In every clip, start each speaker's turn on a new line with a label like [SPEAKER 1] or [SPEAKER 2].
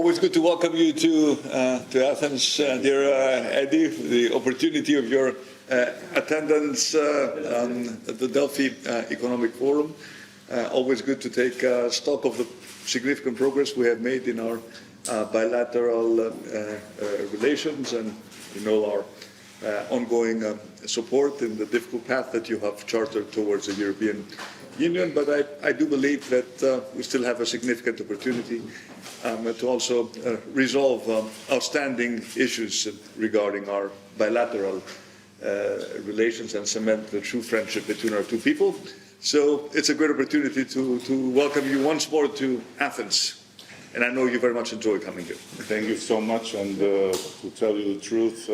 [SPEAKER 1] Always good to welcome you to Athens, dear Eddie. The opportunity of your attendance on the Delphi Economic Forum. Always good to take stock of the significant progress we have made in our bilateral relations and our ongoing support in the difficult path that you have chartered towards the European Union. But I do believe that we still have a significant opportunity to also resolve outstanding issues regarding our bilateral relations and cement the true friendship between our two people. So it's a great opportunity to welcome you once more to Athens. And I know you very much enjoy coming here.
[SPEAKER 2] Thank you so much. And to tell you the truth,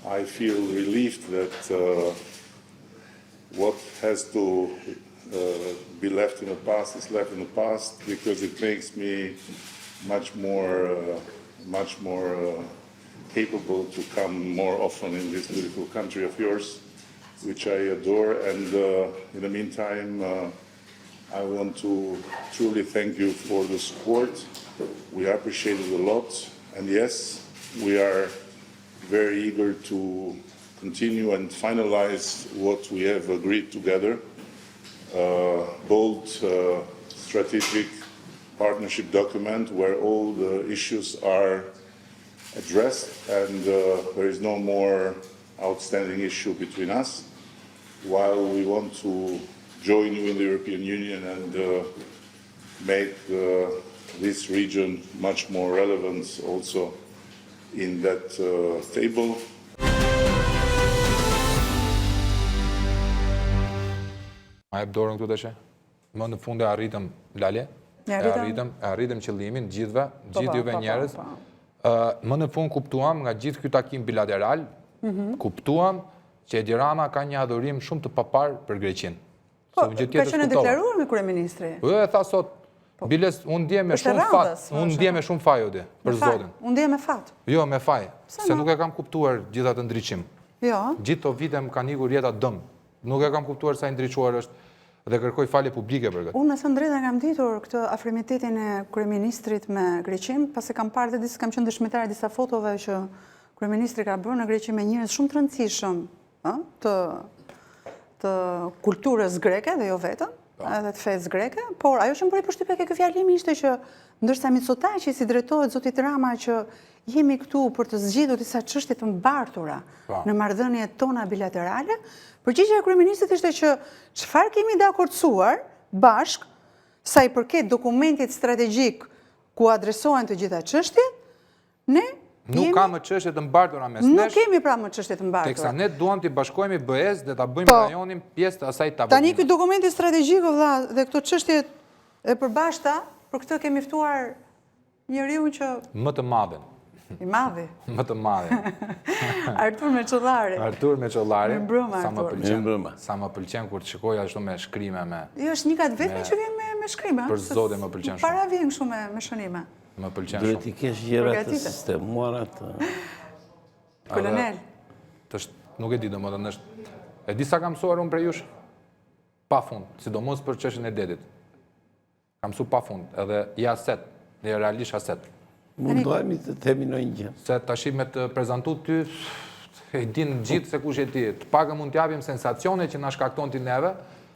[SPEAKER 2] I feel relieved that what has to be left in the past is left in the past, because it makes me much more capable to come more often in this beautiful country of yours, which I adore. And in the meantime, I want to truly thank you for the support. We appreciate it a lot. And yes, we are very eager to continue and finalize what we have agreed together. Bold strategic partnership document where all the issues are addressed and there is no more outstanding issue between us, while we want to join you in the European Union and make this region much more relevant also in that table.
[SPEAKER 3] Ma jep dorën këtu të që? Më në funde arritëm, Lale, arritëm qëllimin gjithve, gjithë juve njerëz. Më në fund kuptuam nga gjithë ky takim bilateral, kuptuam që Edi Rama ka një adhurim shumë të papar për Greqinë.
[SPEAKER 4] Ka qenë deklaruar me kryeministri?
[SPEAKER 3] E tha sot, biles, unë ndje me shumë fat, unë ndje me shumë faj, Odi, për Zotin.
[SPEAKER 4] Unë ndje me fat?
[SPEAKER 3] Jo, me faj, se nuk e kam kuptuar gjitha të ndryqim. Gjithë të vite më kanë ikur jeta dëmë. Nuk e kam kuptuar sa i ndryquar është dhe kërkoj falje publike për këtë.
[SPEAKER 4] Unë në thënë drejta kam ditur këtë afrimitetin e kryeministrit me Greqin, pas e kam parë dhe kam qenë dëshmitare disa fotove që kryeministri ka bërë në Greqin me njerëz shumë të rëndësishëm të kulturës greke dhe jo vetëm, edhe të fesë greke, por ajo që më bëri përshtypje ke ky fjalimi ishte që ndërsa Mitsotakis si drejtohet zotit Rama që jemi këtu për të zgjidhur disa çështje të mbartura në marrëdhëniet tona bilaterale, përgjigjja e kryeministit ishte që çfarë kemi dakordsuar bashk sa i përket dokumentit strategjik ku adresohen të gjitha çështjet, ne
[SPEAKER 3] nuk ka më çështje të mbartura mes nesh.
[SPEAKER 4] Nuk kemi pra më çështje të mbartura.
[SPEAKER 3] Teksa ne duam t'i bashkojmë BE-s dhe ta bëjmë rajonin pjesë të asaj tavolë.
[SPEAKER 4] Tani ky dokumenti strategjik vëlla dhe këto çështje e përbashkëta, për këtë kemi ftuar njeriu që
[SPEAKER 3] më të madhen.
[SPEAKER 4] I madhi.
[SPEAKER 3] Më të madhe.
[SPEAKER 4] Artur Meçollari.
[SPEAKER 3] Artur Meçollari. Sa më
[SPEAKER 4] Artur.
[SPEAKER 3] pëlqen kur të shikoj ashtu me shkrime me.
[SPEAKER 4] Jo, është një kat vetëm që vjen me shkrime.
[SPEAKER 3] Për Zotin më pëlqen shumë.
[SPEAKER 4] Para vjen kështu me shënime.
[SPEAKER 3] Më pëlqen shumë.
[SPEAKER 5] Duhet i kesh gjëra të sistemuara të.
[SPEAKER 4] Kolonel.
[SPEAKER 3] Nuk e di domethënë është. E di sa kam mësuar unë prej jush? Pafund, sidomos për çështjen e detit. Kam mësuar pafund, edhe i aset, dhe realisht aset.
[SPEAKER 5] Mundohemi të themi ndonjë gjë.
[SPEAKER 3] Se tash me të prezantu ty, e din gjithë se kush je ti. Të paktën mund t'japim sensacione që na shkakton ti neve,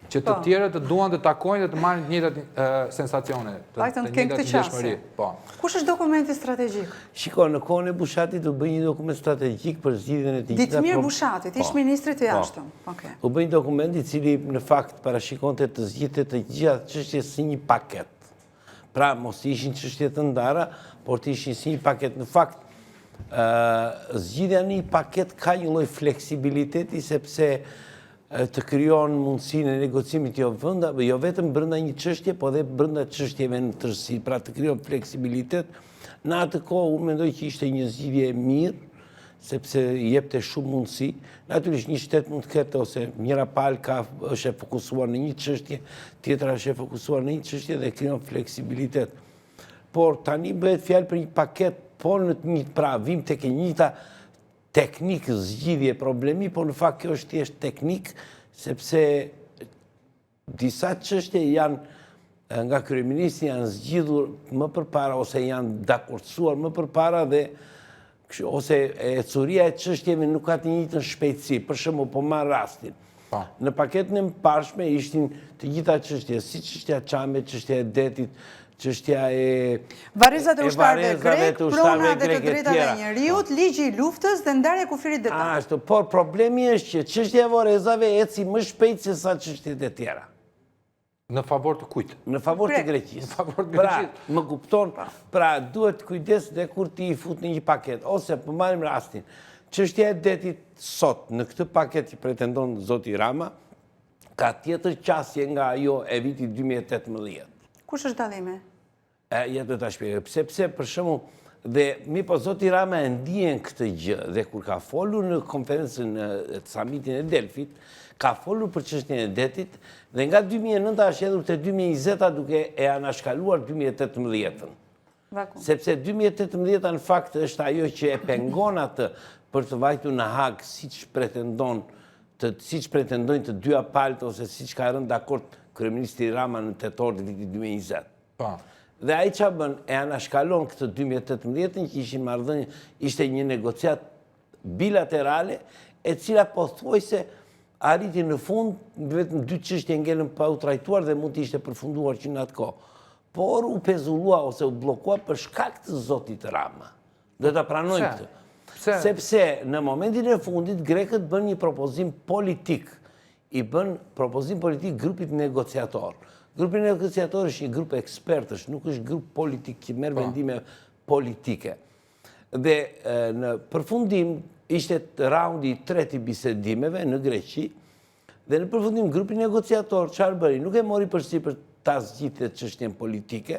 [SPEAKER 3] që të tjerët të duan të takojnë dhe të marrin të njëjtat sensacione, të njëjtat dëshmëri. Po.
[SPEAKER 4] Kush është dokumenti strategjik?
[SPEAKER 5] Shiko, në kohën e Bushatit u bë një dokument strategjik për zgjidhjen e të gjitha.
[SPEAKER 4] Ditmir Bushatit, ish ministri të jashtëm.
[SPEAKER 5] U bë një dokument i cili në fakt parashikonte të zgjidhte të gjitha çështjet si një paket. Pra, mos ishin çështje të ndara, por të ishin si një paket. Në fakt, zgjidhja një paket ka një lloj fleksibiliteti sepse të krijon mundësinë e negocimit jo vetëm brenda një çështje, po edhe brenda çështjeve në tërësi, pra të krijon fleksibilitet. Në atë kohë unë mendoj që ishte një zgjidhje e mirë, sepse jepte shumë mundësi. Natyrisht një shtet mund të ketë ose njëra palë është e fokusuar në një çështje, tjetra është e fokusuar në një çështje dhe krijon fleksibilitet. Por tani bëhet fjalë për një paket, por në një vim tek e njëjta teknik zgjidhje problemi, por në fakt kjo është thjesht teknik, sepse disa çështje janë nga kryeministri janë zgjidhur më përpara ose janë dakordsuar më përpara dhe ose ecuria e çështjeve nuk ka të njëjtën shpejtësi. Për shembull, po marr rastin. Në paketën e mbarshme ishin të gjitha çështjet, si çështja Çame, çështja e detit, çështja e
[SPEAKER 4] Varrezat e ushtarëve grek, prona dhe të
[SPEAKER 5] greke
[SPEAKER 4] drejtave
[SPEAKER 5] tjera.
[SPEAKER 4] e njeriut, ligji i luftës dhe ndarja e kufirit detar.
[SPEAKER 5] Ashtu, por problemi është që çështja e varrezave eci më shpejt se sa çështjet e tjera.
[SPEAKER 3] Në favor të kujt?
[SPEAKER 5] Në favor të Greqisë.
[SPEAKER 3] Në favor të
[SPEAKER 5] Pra,
[SPEAKER 3] Greqisë.
[SPEAKER 5] më kupton, pra duhet kujdes dhe kur ti i fut në një paket, ose për marrim rastin, çështja e detit sot në këtë paket që pretendon zoti Rama, ka tjetër qasje nga ajo e vitit 2018.
[SPEAKER 4] Kush është dallimi?
[SPEAKER 5] Ja do ta shpjegoj. Sepse për shembull dhe mi po zoti Rama e ndjen këtë gjë dhe kur ka folur në konferencën e summitin e Delfit, ka folur për çështjen e detit dhe nga 2009 është hedhur te 2020 duke e anashkaluar 2018-ën. Sepse 2018 në fakt është ajo që e pengon atë për të vajtur në Hag siç pretendojnë të dyja palët ose siç ka rënë dakord kryeministri Rama në tetor të vitit 2020. Dhe ai ç'a bën e anashkalon këtë 2018-ën që ishin marrëdhënie, ishte një negociat bilaterale e cila pothuajse arriti në fund, vetëm 2 çështje ngelën pa u trajtuar dhe mund të ishte përfunduar që në atë kohë. Por u pezullua ose u bllokua për shkak të zotit Rama. Do ta pranojmë këtë. Sepse në momentin e fundit grekët bën një propozim politik. I bën propozim politik grupit negociator. Grupi negociator është një grup ekspertësh, nuk është grup politik që merr vendime politike. Dhe në përfundim ishte raundi i tretë i bisedimeve në Greqi, dhe në përfundim grupi negociator çfarë bëri? Nuk e mori përsipër ta zgjidhte çështjen politike,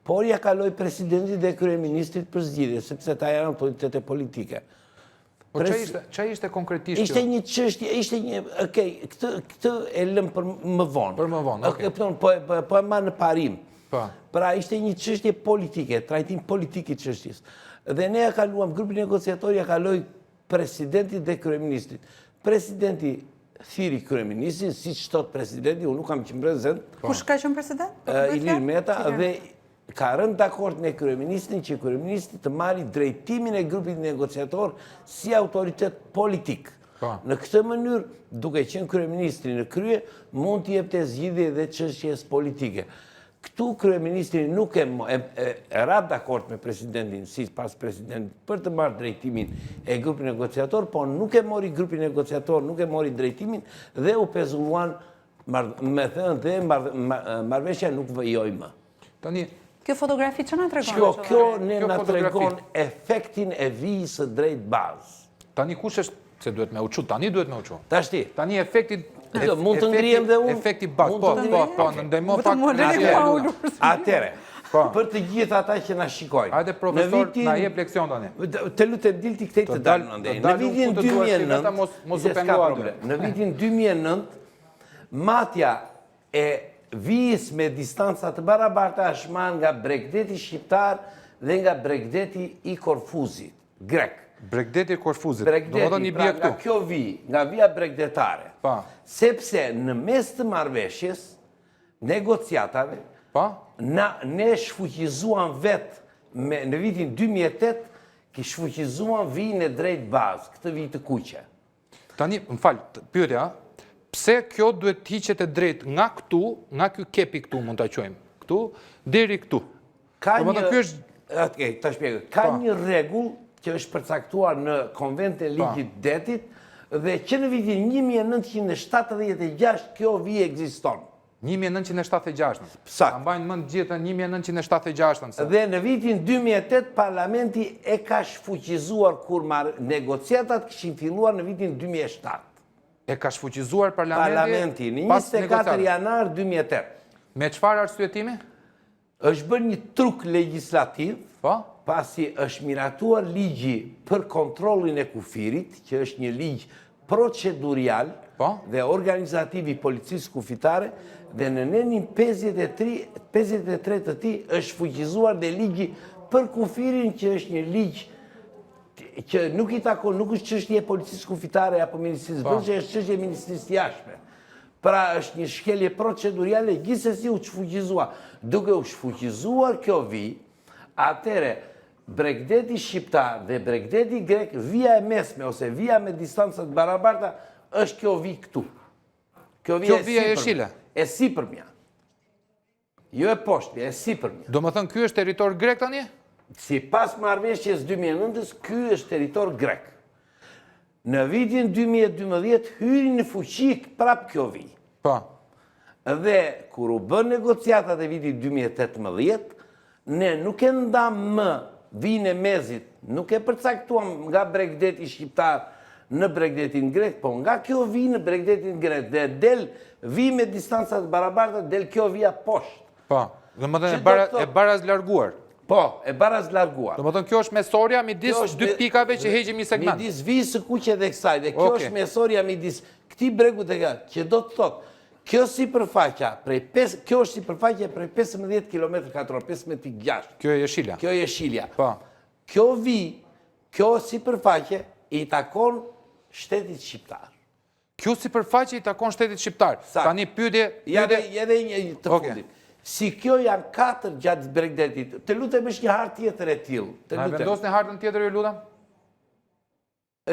[SPEAKER 5] por ja kaloi presidentit dhe kryeministrit për zgjidhje, sepse ta janë autoritete politike.
[SPEAKER 3] Po ç'a ishte konkretisht?
[SPEAKER 5] Ishte një çështje, ishte një, këtë e lëm për më vonë.
[SPEAKER 3] Për më vonë, okay.
[SPEAKER 5] Po e marr në parim. Pra ishte një çështje politike, trajtim politik i çështjes. Dhe ne ja kaluam, grupi negociator ja kaloi presidentit dhe kryeministrit. Presidenti thiri kryeministrin, siç thot presidenti, unë nuk kam qenë prezent.
[SPEAKER 4] Kush ka qenë president?
[SPEAKER 5] Ilir Meta dhe ka rënë dakord me kryeministrin që kryeministri të marrë drejtimin e grupit negociator si autoritet politik. Në këtë mënyrë, duke qenë kryeministri në krye, mund t'i jepte zgjidhje dhe çështjes politike. Këtu kryeministri nuk e ra dakord me presidentin, si pas presidentit, për të marrë drejtimin e grupit negociator, por nuk e mori grupin negociator, nuk e mori drejtimin dhe u pezulluan me thënë dhe marrëveshja nuk vëjoj më.
[SPEAKER 4] Kjo fotografi që nga të regon?
[SPEAKER 5] Kjo nga të regon efektin e vijës së drejt bazë.
[SPEAKER 3] Tani kush është se duhet me uqu? Tani duhet me uqu.
[SPEAKER 5] Tashti.
[SPEAKER 3] Tani efektit...
[SPEAKER 5] Mund të ngrijem dhe unë?
[SPEAKER 3] Efekti bazë, po, në ndajmo pak...
[SPEAKER 5] Atere, për të gjithë ata që na shikojnë.
[SPEAKER 3] Hajde profesor, na jep leksion tani.
[SPEAKER 5] Të lutem dilti këtej të dalë në ndaj. Në vitin 2009, në vitin 2009, matja e vijës me distanca të barabarta është marrë nga Bregdeti shqiptar dhe nga Bregdeti i Korfuzit, grek.
[SPEAKER 3] Bregdeti i Korfuzit,
[SPEAKER 5] do më një bje këtu. Nga kjo vijë, nga vija bregdetare. Sepse në mes të marrëveshjes, negociatave, ne shfuqizuan vetë në vitin 2008, ki shfuqizuan vijën e drejt bazë, këtë vijë të kuqe.
[SPEAKER 3] Tani, më falë, pyetja, pse kjo duhet hiqet e drejt nga këtu, nga kjo kepi këtu, mund të qojmë, këtu, deri këtu?
[SPEAKER 5] Ka një rregull që është përcaktuar në konventin e ligjit detit dhe që në vitin 1976 kjo vijë ekziston.
[SPEAKER 3] 1976.
[SPEAKER 5] Sakt.
[SPEAKER 3] Mbajnë mënd gjithë 1976.
[SPEAKER 5] Dhe në vitin 2008 parlamenti e ka shfuqizuar kur negociatat kishin filluar në vitin 2007.
[SPEAKER 3] E ka shfuqizuar
[SPEAKER 5] parlamenti në 24 janar 2008.
[SPEAKER 3] Me çfarë arsyetimi?
[SPEAKER 5] Është bërë një truk legjislativ, pasi është miratuar ligji për kontrollin e kufirit, që është një ligj procedurial dhe organizativ i policisë kufitare, dhe në nenin 53 të tij është fuqizuar dhe ligji për kufirin, që është një ligj që nuk i takon, nuk është çështje e policisë kufitare apo ministrisë brendshme, është çështje e ministrisë jashtme. Pra është një shkelje procedurale gjithsesi u shfuqizua. Duke u shfuqizuar kjo vijë, atëre Bregdeti shqiptar dhe Bregdeti grek, vija e mesme ose vija me distancat barabarta është kjo vijë këtu. Kjo vija
[SPEAKER 3] e shile.
[SPEAKER 5] E sipërmja. Jo e poshtme, e sipërmja.
[SPEAKER 3] Do më thënë, ky është territor grek tani?
[SPEAKER 5] Si pas marrëveshjes 2009, ky është territor grek. Në vitin 2012 hyri në fuqi prap kjo vijë.
[SPEAKER 3] Po.
[SPEAKER 5] Dhe kur u bën negociatat e vitit 2018, ne nuk e ndam më vijën e mezit, nuk e përcaktuam nga Bregdeti shqiptar në Bregdetin grek, po nga kjo vijë në Bregdetin grek, dhe del vijë me distancat barabarta, del kjo vija poshtë.
[SPEAKER 3] Po, dhe më thënë e baraz larguar.
[SPEAKER 5] Po, e baraz larguar.
[SPEAKER 3] Dhe më thënë, kjo është mesorja midis dy pikave që heqim një segment.
[SPEAKER 5] Midis vijës së kuqe dhe kësaj, dhe kjo është mesorja midis këtij bregut e ka, që do të thotë, kjo sipërfaqja prej 15 km2, 15.6.
[SPEAKER 3] Kjo e jeshilja.
[SPEAKER 5] Kjo e jeshilja.
[SPEAKER 3] Po.
[SPEAKER 5] Kjo vijë, kjo sipërfaqe i takon shtetit shqiptar.
[SPEAKER 3] Kjo sipërfaqe i takon shtetit shqiptar. Tani pyetje...
[SPEAKER 5] Edhe një të fundit. Si kjo janë 4 gjatë Bregdetit, të lutem është një hartë tjetër e tillë.
[SPEAKER 3] Na vendos në hartën tjetër ju lutem?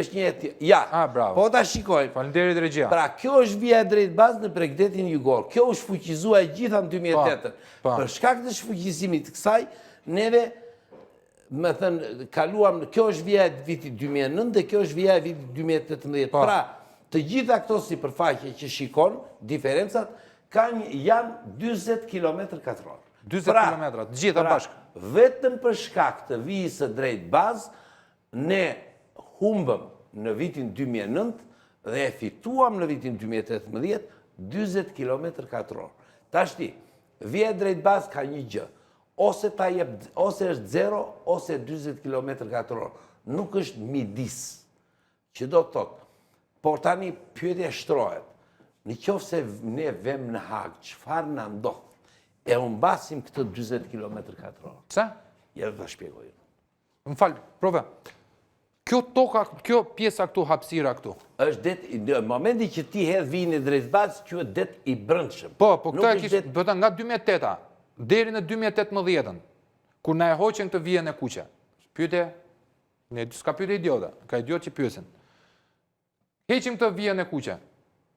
[SPEAKER 5] Është një tjetër. Ja,
[SPEAKER 3] bravo.
[SPEAKER 5] po ta shikojmë.
[SPEAKER 3] Faleminderit regjia.
[SPEAKER 5] Pra, kjo është vija e drejtë bazë në Bregdetin jugor. Kjo u shfuqizua e gjitha në 2008. Për shkak të shfuqizimit të kësaj, neve, më thënë, kaluam, kjo është vija e vitit 2009 dhe kjo është vija e vitit 2018. Pra, të gjitha këto sipërfaqe që shikon, diferencat, janë 20 km2.
[SPEAKER 3] 20 km, gjitha bashkë.
[SPEAKER 5] Vetëm për shkak të vijës së drejtë bazë, ne humbëm në vitin 2009 dhe e fituam në vitin 2018 20 km2. Tashti, vija e drejtë bazë ka një gjë, ose është 0 ose 20 km2. Nuk është midis, që do të thotë, por tani pyetja shtrohet. Në qoftë se ne vem në Hag, çfarë na ndodh? E humbasim këtë 40 km2.
[SPEAKER 3] Pse?
[SPEAKER 5] Ja do ta shpjegoj.
[SPEAKER 3] Më fal, prove. Kjo pjesa këtu, hapësira këtu.
[SPEAKER 5] Është det, në momenti që ti hedh vijën e drejtë bazë, quhet det i brendshëm.
[SPEAKER 3] Po këta nga 2008-a deri në 2018-ën, kur na e hoqën këtë vijën e kuqe. Pyetje, s'ka pyetje idiota, ka idiot që pyesin. Heqim këtë vijën e kuqe.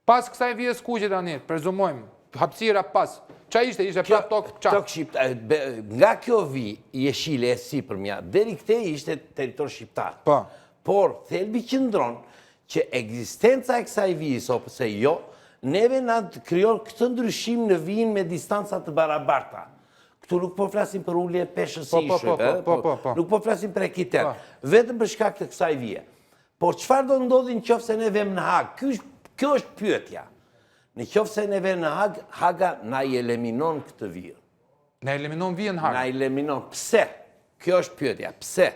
[SPEAKER 3] Pas kësaj vijës kuqe tani, prezumojmë, hapësira pas. Qa ishte? Ishte prap tokë qa?
[SPEAKER 5] Tokë shqiptar. Nga kjo vijë jeshile e sipërmja, deri këtej ishte territor shqiptar.
[SPEAKER 3] Po.
[SPEAKER 5] Por, thelbi qëndron që ekzistenca e kësaj vijës, ose jo, neve na krijon këtë ndryshim në vijën me distanca të barabarta. Këtu nuk po flasim për ulje peshës së ishujve, nuk po flasim për ekitet, vetëm për shkak të kësaj vije. Por çfarë do ndodhi nëse ne vëm në Hag? Kjo është pyetja. Në qoftë se ne vëm në Hag, Haga na i eliminon këtë vijë.
[SPEAKER 3] Na eliminon vijën Hag.
[SPEAKER 5] Na eliminon. Pse? Kjo është pyetja. Pse?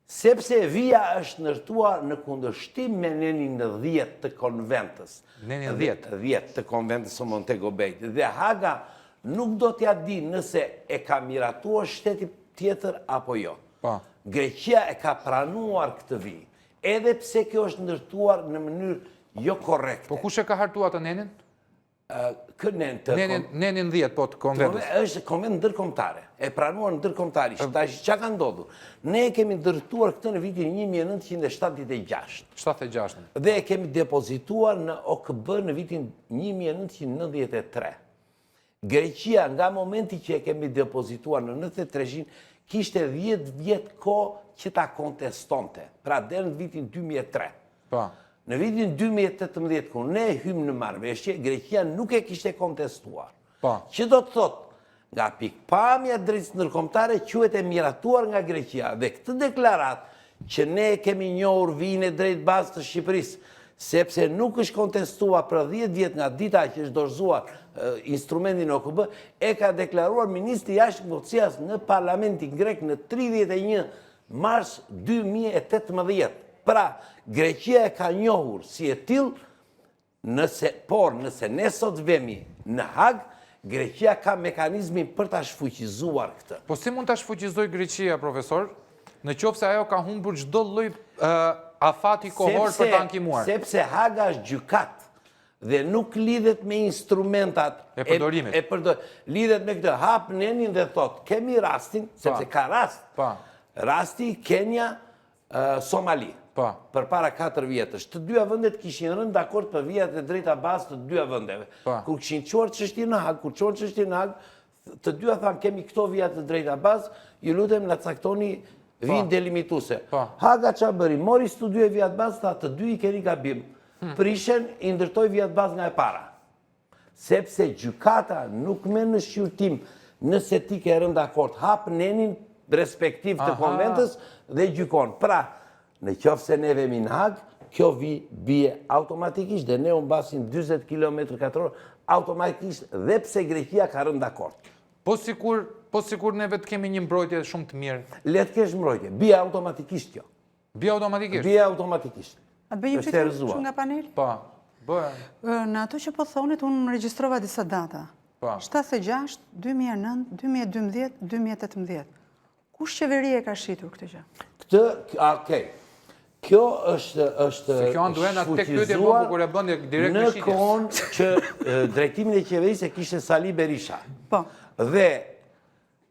[SPEAKER 5] Sepse vija është ndërtuar në kundërshtim me nenin 10 të konventës.
[SPEAKER 3] Nenin 10?
[SPEAKER 5] 10 të konventës së Montego Bay. Dhe Haga nuk do t'ja di nëse e ka miratuar shteti tjetër apo jo. Greqia e ka pranuar këtë vijë, edhe pse kjo është ndërtuar në mënyrë jo korrekte.
[SPEAKER 3] Po kush e ka hartuar atë nenin? Nenin 10, po të konventës.
[SPEAKER 5] Është konvent ndërkombëtare, e pranuar ndërkombëtarisht. Tash çka ka ndodhur? Ne kemi ndërtuar këtë në vitin 1976.
[SPEAKER 3] 76.
[SPEAKER 5] Dhe e kemi depozituar në OKB në vitin 1993. Greqia nga momenti që e kemi depozituar në 93-shin kishte 10 vjet kohë që ta kontestonte. Pra deri në vitin 2003.
[SPEAKER 3] Po.
[SPEAKER 5] Në vitin 2018, kur ne hymë në marrëveshje, Greqia nuk e kishte kontestuar. Që do të thotë, nga pikpamja drejtësisë ndërkombëtare quhet e miratuar nga Greqia. Dhe këtë deklarat që ne kemi njohur vijën e drejtë bazë të Shqipërisë, sepse nuk është kontestuar për 10 vjet nga dita që është dorëzuar instrumentin OKB, e ka deklaruar ministri i jashtëm Gocias në parlamentin grek në 31 mars 2018. Pra, Greqia e ka njohur si e tillë, por nëse ne sot vemi në Hag, Greqia ka mekanizmin për ta shfuqizuar këtë.
[SPEAKER 3] Po si mund ta shfuqizoj Greqia, profesor, në qoftë se ajo ka humbur çdo lloj afati kohor për ta ankimuar?
[SPEAKER 5] Sepse Haga është gjykat dhe nuk lidhet me instrumentat
[SPEAKER 3] E përdorimit.
[SPEAKER 5] Lidhet me këtë, hap nenin dhe thot, kemi rastin, sepse ka rast, rasti Kenya, Somali, për para 4 vjetësh. Të dyja vëndet kishin rënë dakord për vijat e drejta bazë të dyja vëndeve. Kur kishin quar çështjen në Hag, të dyja thanë kemi këto vijat të drejta bazë, ju lutem na caktoni vijën delimituse. Haga qa bëri, mori studioj vijat bazë, tha të dy i keni gabim. Prishen i ndërtoj vijat bazë nga e para. Sepse gjykata nuk me në shqyrtim nëse ti ke rënë dakord, hap nenin respektiv të konventës dhe gjykon. Pra, në qofë se ne vemi në Hag, kjo bie automatikisht dhe ne unë basim 20 km/h automatikisht dhe pse Greqia ka rënë dakord.
[SPEAKER 3] Po sikur neve të kemi një mbrojtje shumë të mirë.
[SPEAKER 5] Le të kesh mbrojtje, bie automatikisht kjo.
[SPEAKER 3] Bie automatikisht?
[SPEAKER 5] Bie automatikisht.
[SPEAKER 4] A të bëj një pyetje që nga paneli?
[SPEAKER 3] Po, bëhe.
[SPEAKER 4] Në ato që po thonit, unë regjistrova disa data. 76, 2009, 2012, 2018. Kush qeveria e ka shitur këtë gjë?
[SPEAKER 5] Kjo është
[SPEAKER 3] Se kjo anduhen atë tek pyetje po kur e bën direkt
[SPEAKER 5] në
[SPEAKER 3] shitjes.
[SPEAKER 5] kohën që drejtimin e qeverisë e kishte Sali Berisha.
[SPEAKER 4] Po.
[SPEAKER 5] Dhe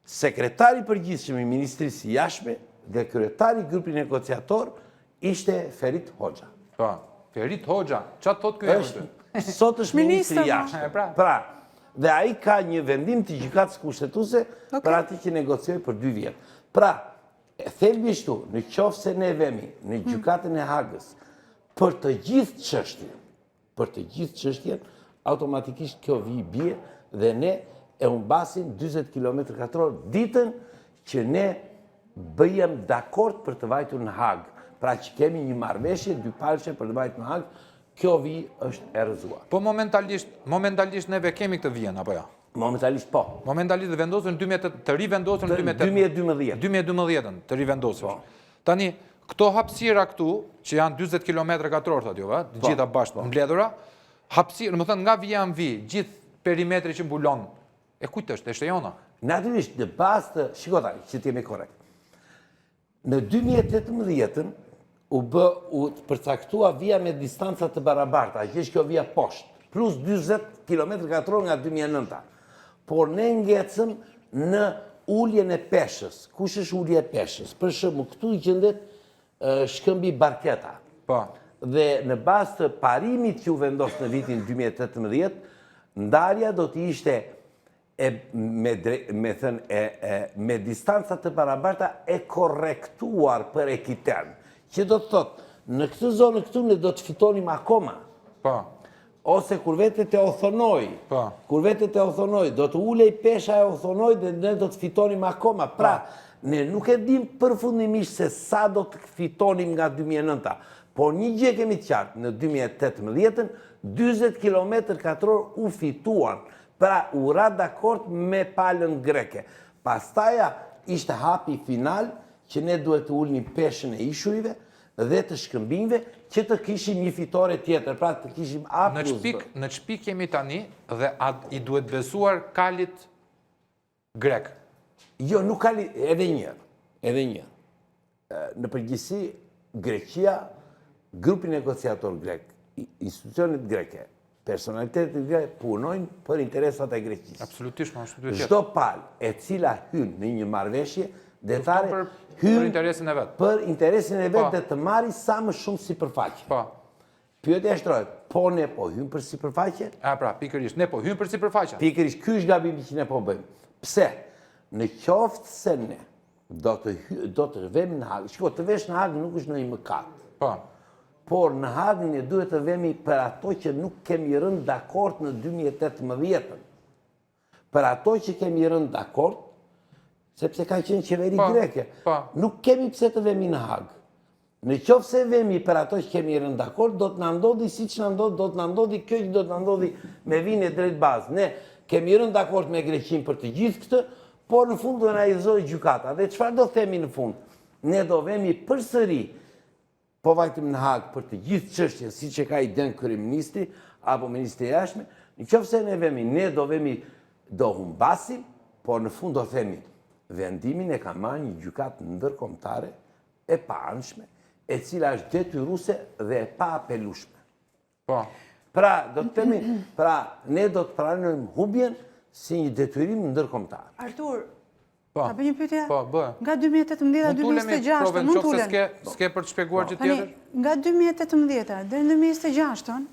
[SPEAKER 5] sekretari përgjithshëm i Ministrisë së Jashtme dhe kryetari i grupit negociator ishte Ferit Hoxha.
[SPEAKER 3] Po, Ferit Hoxha, çfarë thot ky emër?
[SPEAKER 5] Sot është ministri i Jashtme. Pra, dhe ai ka një vendim të gjykatës kushtetuese për atë që negocioi për 2 vjet. Pra, thelbi shtu, në qoftë se ne vemi në gjykatën e Hagës për të gjithë çështjen, automatikisht kjo bie dhe ne e humbasim 40 km/h ditën që ne bëjem dakord për të vajtur në Hagë. Pra që kemi një marrëveshje dypalëshe për të vajtur në Hagë, kjo është e rrëzuar.
[SPEAKER 3] Po momentalisht neve kemi këtë vijën, apo jo?
[SPEAKER 5] Momentalisht po.
[SPEAKER 3] Momentalisht të rivendosur në
[SPEAKER 5] 2012.
[SPEAKER 3] 2012 të rivendosur. Tani, këto hapësira këtu, që janë 20 km/h, thot ju, të gjitha bashkë mbledhura, hapësira, më thënë nga vija në vi, gjithë perimetri që mbulon, e kujtë është, e shtejona?
[SPEAKER 5] Natyrisht, në bazë të, shikota, që t'jemi korekt. Në 2018 u përcaktua vija me distanca të barabarta, që është kjo vija poshtë, plus 20 km/h nga 2009. Por ne ngecëm në ulljen e peshës. Kush është ullje e peshës? Për shembull, këtu i gjendet shkëmbi Barketa.
[SPEAKER 3] Po.
[SPEAKER 5] Dhe në bazë të parimit që u vendos në vitin 2018, ndarja do të ishte me distanca të barabarta e korrektuar për ekitern. Që do të thotë, në këtë zonë këtu ne do të fitonim akoma.
[SPEAKER 3] Po.
[SPEAKER 5] Ose kur vetet e Othonoj, do të ulej pesha e Othonoj dhe ne do të fitonim akoma. Pra, ne nuk e dim përfundimisht se sa do të fitonim nga 2009. Por një gjë kemi të qartë, në 2018, 20 km/h u fituan. Pra, u ra dakord me palën greke. Pastaja ishte hapi final që ne duhet të ulnim peshën e ishujve dhe të shkëmbimve që të kishim një fitore tjetër, pra të kishim A+B.
[SPEAKER 3] Në çpik kemi tani dhe i duhet besuar kalit grek.
[SPEAKER 5] Jo, nuk kalit, edhe një. Në përgjithësi, Greqia, grupi negociator grek, institucionet greke, personalitetet greke punojnë për interesat e Greqisë.
[SPEAKER 3] Absolutisht, ma është duhet
[SPEAKER 5] Çdo palë e cila hyn në një marrëveshje detare
[SPEAKER 3] për interesin e vetë.
[SPEAKER 5] Për interesin e vetë dhe të marri sa më shumë sipërfaqe.
[SPEAKER 3] Po.
[SPEAKER 5] Pyetja shtrohet, po ne po hym për sipërfaqe?
[SPEAKER 3] Pra, pikërisht, ne po hym për sipërfaqe.
[SPEAKER 5] Pikërisht, ky është gabimi që ne po bëjmë. Pse? Në qoftë se ne do të vemi në Hagë, shiko, të vesh në Hagë nuk është në një mëkat.
[SPEAKER 3] Po.
[SPEAKER 5] Por në Hagë ne duhet të vemi për ato që nuk kemi rënë dakord në 2018. Për ato që kemi rënë dakord, sepse ka qenë qeveri greke. Nuk kemi pse të vemi në Hagë. Në qoftë se vemi për ato që kemi rënë dakord, do të na ndodhi siç na ndodh, do të na ndodhi kjo që do të na ndodhi me vijën e drejt bazë. Ne kemi rënë dakord me Greqinë për të gjithë këtë, por në fund do na analizojë gjykata. Dhe çfarë do themi në fund? Ne do vemi përsëri po vajtim në Hagë për të gjithë çështjen, siç e ka iden kryeministri apo ministri i jashtme. Në qoftë se ne vemi, do humbasim, por në fund do themi vendimin e ka marrë një gjykatë ndërkombëtare e paanshme, e cila është detyruese dhe e paapelueshme.
[SPEAKER 3] Po.
[SPEAKER 5] Pra, ne do të pranojmë humbjen si një detyrim ndërkombëtar.
[SPEAKER 4] Artur,
[SPEAKER 3] Po.
[SPEAKER 4] ta bëj një pyetje?
[SPEAKER 3] Po, bë.
[SPEAKER 4] Nga 2018-2026, mund t'ulem.
[SPEAKER 3] S'ke për të shpjeguar gjë tjetër?
[SPEAKER 4] Nga 2018 deri në 2026,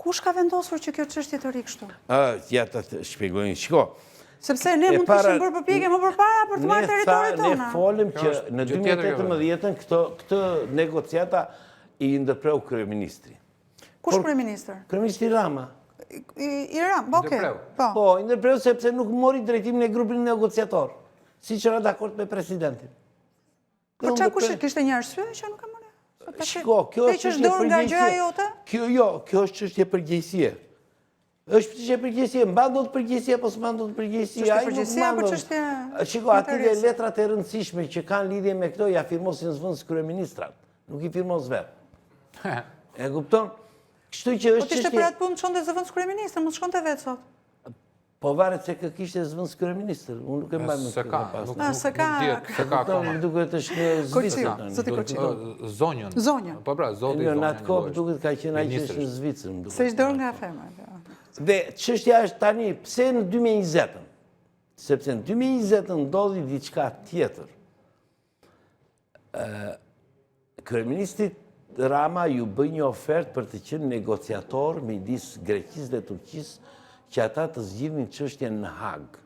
[SPEAKER 4] kush ka vendosur që kjo çështje të rri kështu?
[SPEAKER 5] Ja të shpjegojnë, shiko.
[SPEAKER 4] Sepse ne mund të kishim bërë përpjekje më përpara për të marrë territorin
[SPEAKER 5] Ne
[SPEAKER 4] tona.
[SPEAKER 5] folëm që në
[SPEAKER 3] gjë tjetër kjo.
[SPEAKER 5] 2018 këtë negociata i ndërpreu kryeministri.
[SPEAKER 4] Kush kryeministër?
[SPEAKER 5] Kryeministri Rama.
[SPEAKER 4] I Ram, po okay.
[SPEAKER 3] Ndërpreu.
[SPEAKER 4] Po.
[SPEAKER 5] Po, i ndërpreu sepse nuk mori drejtimin e grupit negociator, si që era dakord me presidentin.
[SPEAKER 4] Po çka kush kishte një arsye që nuk e mori?
[SPEAKER 5] Shiko, kjo është çështje
[SPEAKER 4] dorë nga gjëja jote?
[SPEAKER 5] Kjo është çështje përgjegjësie. Është çështje përgjegjësie, mban dot përgjegjësie apo s'mban dot përgjegjësie?
[SPEAKER 4] Çështje përgjegjësie apo çështje?
[SPEAKER 5] Shiko, aty letrat e rëndësishme që kanë lidhje me këto ja firmosin zvendës kryeministrat, nuk i firmos vetë. E kupton? Kështu që
[SPEAKER 4] Po
[SPEAKER 5] është
[SPEAKER 4] t'ishte për atë punë çonte zëvendës kryeministër, mos shkonte vetë sot.
[SPEAKER 5] Po varet se kë kishte zvendës kryeministër, unë nuk e mbaj më
[SPEAKER 3] Se ka,
[SPEAKER 4] se ka.
[SPEAKER 3] Se ka
[SPEAKER 5] Kupton, më duket është në Zvicër.
[SPEAKER 4] Zoti Koçi.
[SPEAKER 3] Zonjën.
[SPEAKER 4] Zonjën.
[SPEAKER 3] Po pra, zoti
[SPEAKER 5] Jo,
[SPEAKER 3] zonjën.
[SPEAKER 5] në atë kohë duket ka qenë ai që është në Zvicër, më duket.
[SPEAKER 4] Se ishte dorë nga femra.
[SPEAKER 5] Dhe çështja është tani, pse në 2020-ën? Sepse në 2020-ën ndodhi diçka tjetër. Kryeministri Rama ju bëj një ofertë për të qenë negociator midis Greqisë dhe Turqisë që ata të zgjidhnin çështjen në Hag.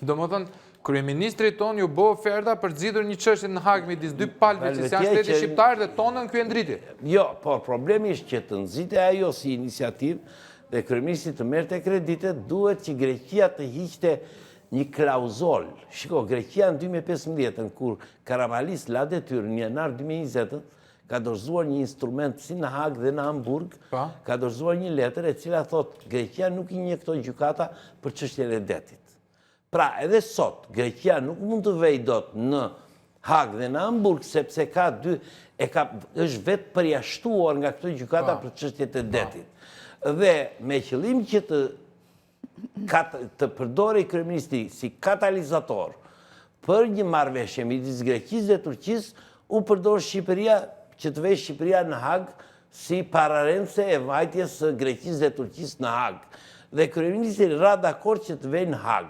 [SPEAKER 3] Domethënë, kryeministri ton ju bë oferta për zgjidhur një çështje në Hag midis dy palëve që janë shteti shqiptar dhe tonën ky e ndriti.
[SPEAKER 5] Jo, por problemi është që të nxite ajo si iniciativë dhe kryeministri të merrte kredite, duhet që Greqia të hiqte një klauzol. Shiko, Greqia në 2015, kur Karamalis la detyrë në janar 2020, ka dorëzuar një instrument si në Hag dhe në Hamburg, ka dorëzuar një letër e cila thot Greqia nuk i njeh gjykata për çështjen e detit. Pra, edhe sot, Greqia nuk mund të vej dot në Hag dhe në Hamburg, sepse është vetë përjashtuar nga këto gjykata për çështjet e detit. Dhe me qëllim që të përdori kryeministri si katalizator për një marrëveshje midis Greqisë dhe Turqisë, u përdor Shqipëria që të vej Shqipëria në Hag si pararendse e vajtjes së Greqisë dhe Turqisë në Hag. Dhe kryeministri ra dakord që të vej në Hag.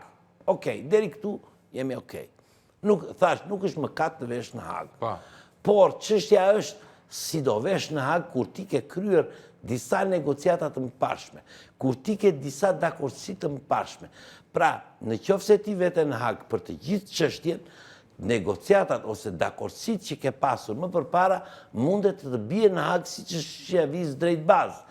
[SPEAKER 5] Okej, deri këtu jemi okej. Nuk është mëkat të vesh në Hag. Por çështja është si do vesh në Hag kur ti ke kryer disa negociata të mëparshme, kur ti ke disa dakordsi të mëparshme. Pra, në qoftë se ti vete në Hag për të gjithë çështjen, negociatat ose dakordsit që ke pasur më përpara mundet të bie në Hag si që shqeviz drejt bazë.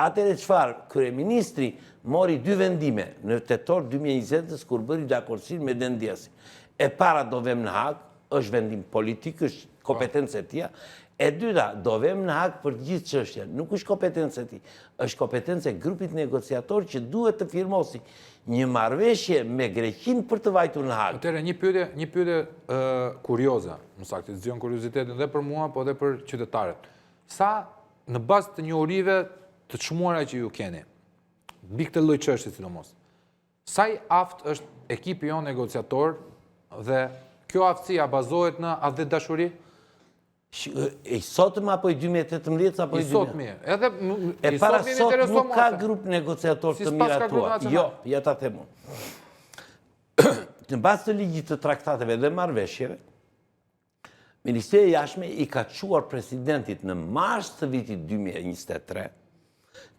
[SPEAKER 5] Atëre çfarë? Kryeministri mori dy vendime në tetor 2020 kur bëri dakordsin me Dendjesi. E para do vem në Hag, është vendim politik, është kompetencë e tij. E dyta, do vem në Hag për gjithë çështjen. Nuk është kompetencë e tij, është kompetencë e grupit negociator që duhet të firmosi një marrëveshje me Greqinë për të vajtur në Hag.
[SPEAKER 3] Atëherë një pyetje kurioze, më saktë, zgjon kuriozitetin dhe për mua, po edhe për qytetarët. Sa në bazë të njohurive të çmuara që ju keni, mbi këtë lloj çështje sidomos, sa i aftë është ekipi jon negociator dhe kjo aftësia bazohet në a dhe dashuri?
[SPEAKER 5] E sotëm apo i 2018 apo i 2018?
[SPEAKER 3] I sotmi. Edhe
[SPEAKER 5] e para sot nuk ka grup negociator të miratuar. Jo, ja ta them unë. Në bazë të ligjit të traktateve dhe marrëveshjeve, Ministria e Jashtme i ka çuar presidentit në mars të vitit 2023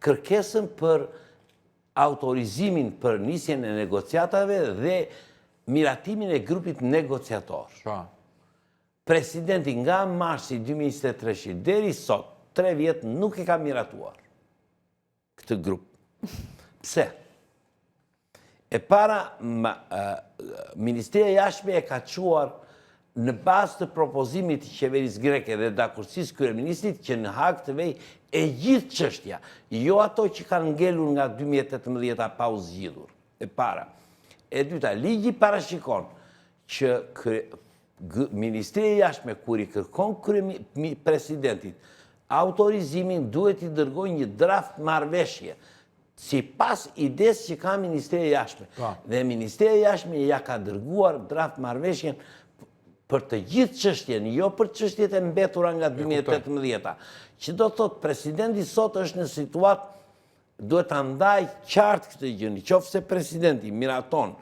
[SPEAKER 5] kërkesën për autorizimin për nisjen e negociatave dhe miratimin e grupit negociator. Presidenti nga marsi 2023 deri sot, 3 vjet nuk e ka miratuar këtë grup. Pse? E para, Ministria e Jashtme e ka çuar në bazë të propozimit të qeverisë greke dhe dakordësisë kryeministrit që në Hag të vej e gjithë çështja, jo ato që kanë ngelur nga 2018 pa u zgjidhur. E para. E dyta, ligji parashikon që Ministria e Jashtme kur i kërkon presidentit autorizimin duhet i dërgojë një draft marrëveshje sipas idesë që ka Ministria e Jashtme. Dhe Ministria e Jashtme ja ka dërguar draft marrëveshjen për të gjithë çështjen, jo për çështjet e mbetura nga 2018-a, që do të thotë presidenti sot është në situatë duhet të ndaj qartë këtë gjë, qoftë se presidenti miraton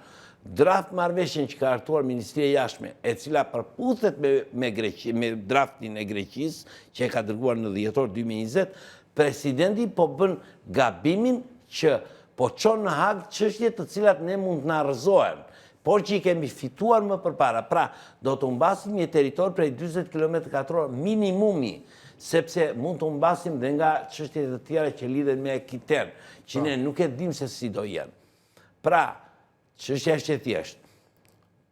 [SPEAKER 5] draft marrëveshjen që ka hartuar Ministria e Jashtme, e cila përputhet me draftin e Greqisë, që e ka dërguar në dhjetor 2020, presidenti po bën gabimin që po çon në Hag çështje të cilat ne mund të na rrëzohen, por që i kemi fituar më përpara. Pra, do të humbasim një territor prej 40 km2 minimumi, sepse mund të humbasim dhe nga çështjet të tjera që lidhen me Kiten, që ne nuk e dim se si do jenë. Pra, çështja është e thjeshtë.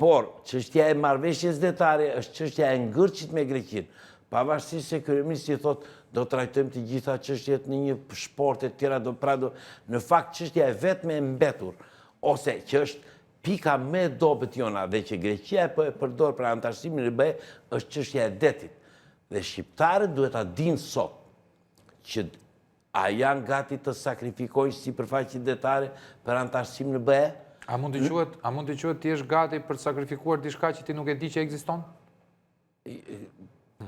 [SPEAKER 5] Por, çështja e marrëveshjes detare është çështja e ngërçit me Greqinë. Pavarësisht se kryeministri thotë do trajtojmë të gjitha çështjet në një shporte të tjera, në fakt çështja e vetme e mbetur, ose që është pika me dobët jona dhe që Greqia po e përdor për antarësimin e BE është çështja e detit. Dhe shqiptarët duhet ta dinë sot që a janë gati të sakrifikojnë sipërfaqe detare për antarësimin në BE?
[SPEAKER 3] A mund të quhet ti je gati për të sakrifikuar diçka që ti nuk e di që ekziston?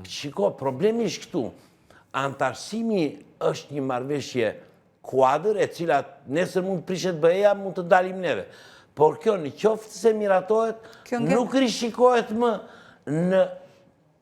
[SPEAKER 5] Shiko, problemi është këtu. Antarësimi është një marrëveshje kuadër e cila nesër mund të prishet BE-ja, mund të dalim neve. Por kjo në qoftë se miratohet, nuk rishikohet më në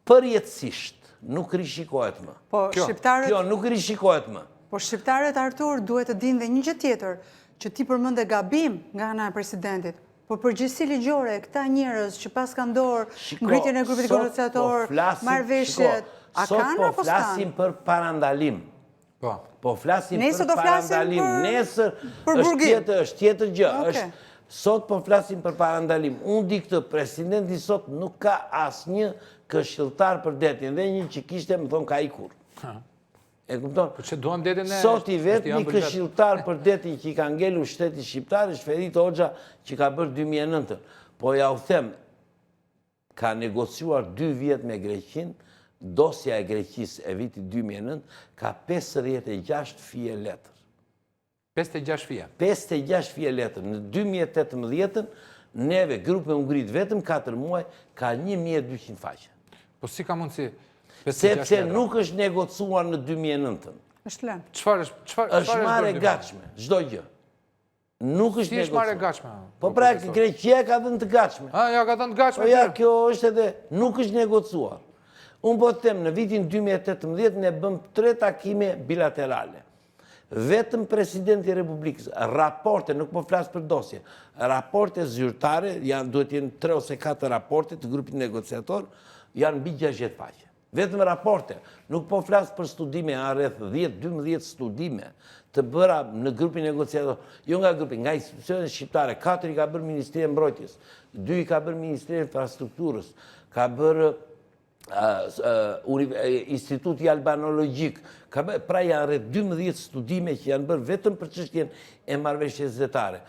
[SPEAKER 5] përjetësisht. Nuk rishikohet më. Kjo nuk rishikohet më.
[SPEAKER 4] Po shqiptarët, Artur, duhet të dinë dhe një gjë tjetër, që ti përmend gabim nga ana e presidentit. Po përgjegjësi ligjore, këta njerëz që pas kanë dorë ngritjen e grupit negociator, marrëveshjet, a kanë apo s'kan?
[SPEAKER 5] Sot po flasim për parandalim. Po flasim për parandalim. Nesër është tjetër gjë. Sot po flasim për parandalim. Unë di këtë, presidenti sot nuk ka asnjë këshilltar për detin, dhe një që kishte më thonë ka ikur. E kupton? Sot i vetë një këshilltar për detin që i ka ngelur shteti shqiptar është Ferit Hoxha që ka bërë 2009. Po ja u them, ka negociuar 2 vjet me Greqinë, dosja e Greqisë e vitit 2009 ka 56 fije letër.
[SPEAKER 3] 56 fije?
[SPEAKER 5] 56 fije letër. Në 2018, neve, grupe Ungrit, vetëm 4 muaj, ka 1200 faqe.
[SPEAKER 3] Po si ka mundësi?
[SPEAKER 5] Sepse nuk është negocuar në 2009.
[SPEAKER 4] Është lënë.
[SPEAKER 5] Është marrë e gatshme, çdo gjë. Nuk është negocuar.
[SPEAKER 3] Si është marrë e gatshme?
[SPEAKER 5] Po pra, Greqia ka dhënë të gatshme.
[SPEAKER 3] Ja, ka dhënë të gatshme.
[SPEAKER 5] Po ja, kjo është edhe, nuk është negocuar. Unë po të them, në vitin 2018 ne bëm 3 takime bilaterale. Vetëm presidenti i Republikës, raporte, nuk po flas për dosje, raporte zyrtare, duhet jenë 3 ose 4 raporte të grupit negociator, janë mbi 60 faqe. Vetëm raporte, nuk po flas për studime, rreth 10-12 studime të bëra në grupin negociator, jo nga grupi, nga institucionet shqiptare, 4 i ka bërë Ministria e Mbrojtjes, 2 i ka bërë Ministria e Infrastrukturës, ka bërë Instituti Albanologjik, pra janë rreth 12 studime që janë bërë vetëm për çështjen e marrëveshjes detare.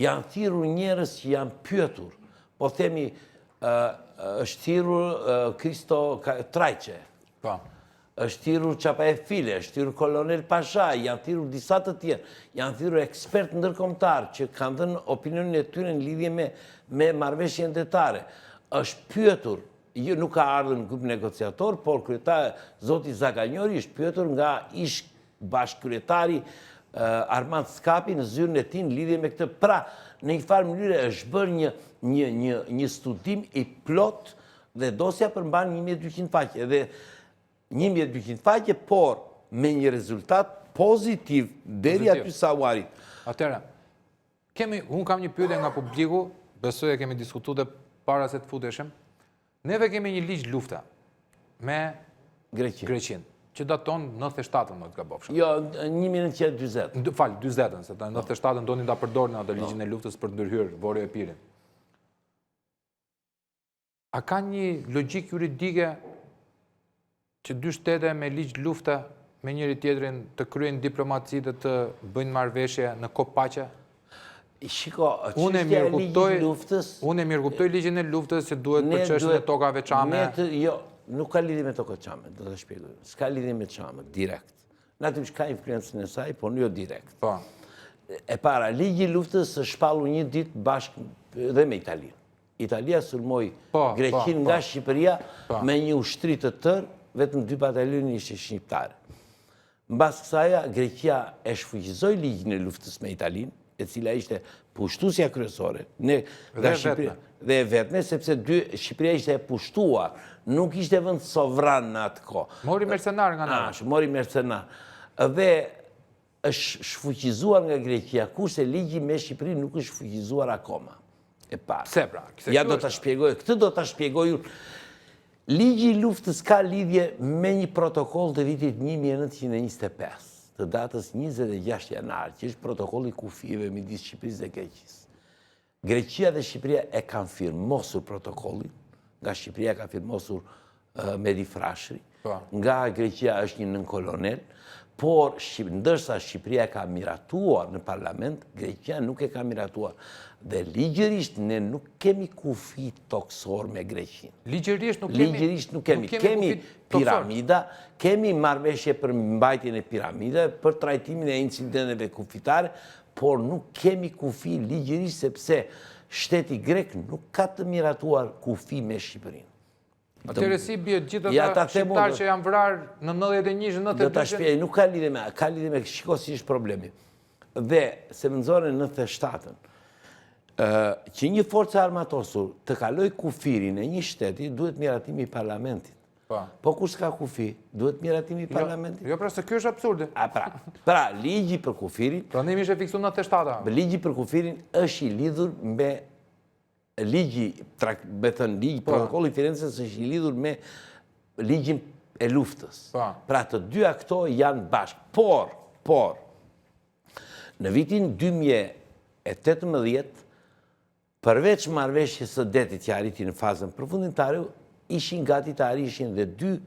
[SPEAKER 5] Janë thirrur njerëz që janë pyetur, po themi është thirrur Kristo Trajçe, është thirrur Çapajefile, është thirrur Kolonel Pasha, janë thirrur disa të tjerë, janë thirrur ekspertë ndërkombëtar që kanë dhënë opinionin e tyre në lidhje me marrëveshjen detare. Është pyetur, nuk ka ardhur në grup negociator, por kryetari zoti Zaganjori është pyetur nga ish bashkëkryetari Armand Skapi në zyrën e tij në lidhje me këtë. Pra, në një farë mënyrë është bërë një studim i plot dhe dosja përmban 1200 faqe. Dhe 1200 faqe, por me një rezultat pozitiv deri aty sa u arrit.
[SPEAKER 3] Atëherë, unë kam një pyetje nga publiku, besoj e kemi diskutuar dhe para se të futeshim. Neve kemi një ligj lufta me Greqinë, që daton 97-ën, më të gabofsha.
[SPEAKER 5] Jo, 1920.
[SPEAKER 3] Falë, 20-ën, se 97-ën donin ta përdorin atë ligjin e luftës për të ndërhyrë Vorë e Pirin. A ka një logjik juridike që 2 shtete me ligj lufta me njëri tjetrin të kryejnë diplomaci dhe të bëjnë marrëveshje në kohë paqe?
[SPEAKER 5] Shiko, çështja e ligjit luftës...
[SPEAKER 3] Unë e mirë kuptoj ligjin e luftës që duhet për çështjen e tokave çame.
[SPEAKER 5] Jo, nuk ka lidhje me tokat çame, do të shpjegoj. S'ka lidhje me çame, direkt. Natyrisht ka influencën e saj, por jo direkt. E para, ligji i luftës është shpallur një ditë bashkë dhe me Italinë. Italia sulmoi
[SPEAKER 3] Po,
[SPEAKER 5] Greqinë
[SPEAKER 3] po,
[SPEAKER 5] nga
[SPEAKER 3] po.
[SPEAKER 5] Shqipëria
[SPEAKER 3] Po.
[SPEAKER 5] me një ushtri të tërë, vetëm 2 batalioni ishte shqiptare. Mbas kësaja, Greqia e shfuqizoi ligjin e luftës me Italinë, e cila ishte pushtuesja kryesore. Dhe e vetme, sepse Shqipëria ishte e pushtuar, nuk ishte vend sovran në atë kohë.
[SPEAKER 3] Mori mercenar nga na.
[SPEAKER 5] Mori mercenar. Dhe është shfuqizuar nga Greqia, kurse ligji me Shqipërinë nuk është shfuqizuar akoma. E parë.
[SPEAKER 3] Pse pra?
[SPEAKER 5] Ja do ta shpjegoj, këtë do ta shpjegoj unë. Ligji i luftës ka lidhje me një protokoll të vitit 1925, të datës 26 janar, që është protokolli kufive midis Shqipërisë dhe Greqisë. Greqia dhe Shqipëria e kanë firmosur protokollin, nga Shqipëria ka firmosur Medi Frashëri, nga Greqia është një nënkolonel, por ndërsa Shqipëria ka miratuar në parlament, Greqia nuk e ka miratuar. Dhe ligjërisht ne nuk kemi kufi toksor me Greqinë.
[SPEAKER 3] Ligjërisht
[SPEAKER 5] nuk kemi. Kemi piramida, kemi marrëveshje për mbajtjen e piramidave, për trajtimin e incidenteve kufitare, por nuk kemi kufi ligjërisht sepse shteti grek nuk ka të miratuar kufi me Shqipërinë.
[SPEAKER 3] Atëre si bje gjithë ata shqiptarë që janë vrarë në 91-92?
[SPEAKER 5] Do ta shpjegoj, nuk ka lidhje me, ka lidhje me shiko si është problemi. Dhe se më nxorën në 97-ën, që një forcë armatosur të kaloj kufirin e një shteti, duhet miratimi i parlamentit. Po kur s'ka kufi, duhet miratimi i parlamentit.
[SPEAKER 3] Jo, pra se kjo është absurde.
[SPEAKER 5] Pra, ligji për kufirin...
[SPEAKER 3] Pra nimi është e fiksu në 97-a.
[SPEAKER 5] Ligji për kufirin është i lidhur me ligji, me thënë ligji, protokolli Firenzës është i lidhur me ligjin e luftës. Pra të dyja këto janë bashkë. Por, në vitin 2018, përveç marrëveshjes së detit që arriti në fazën përfundimtare, ishin gati të arrishin dhe 2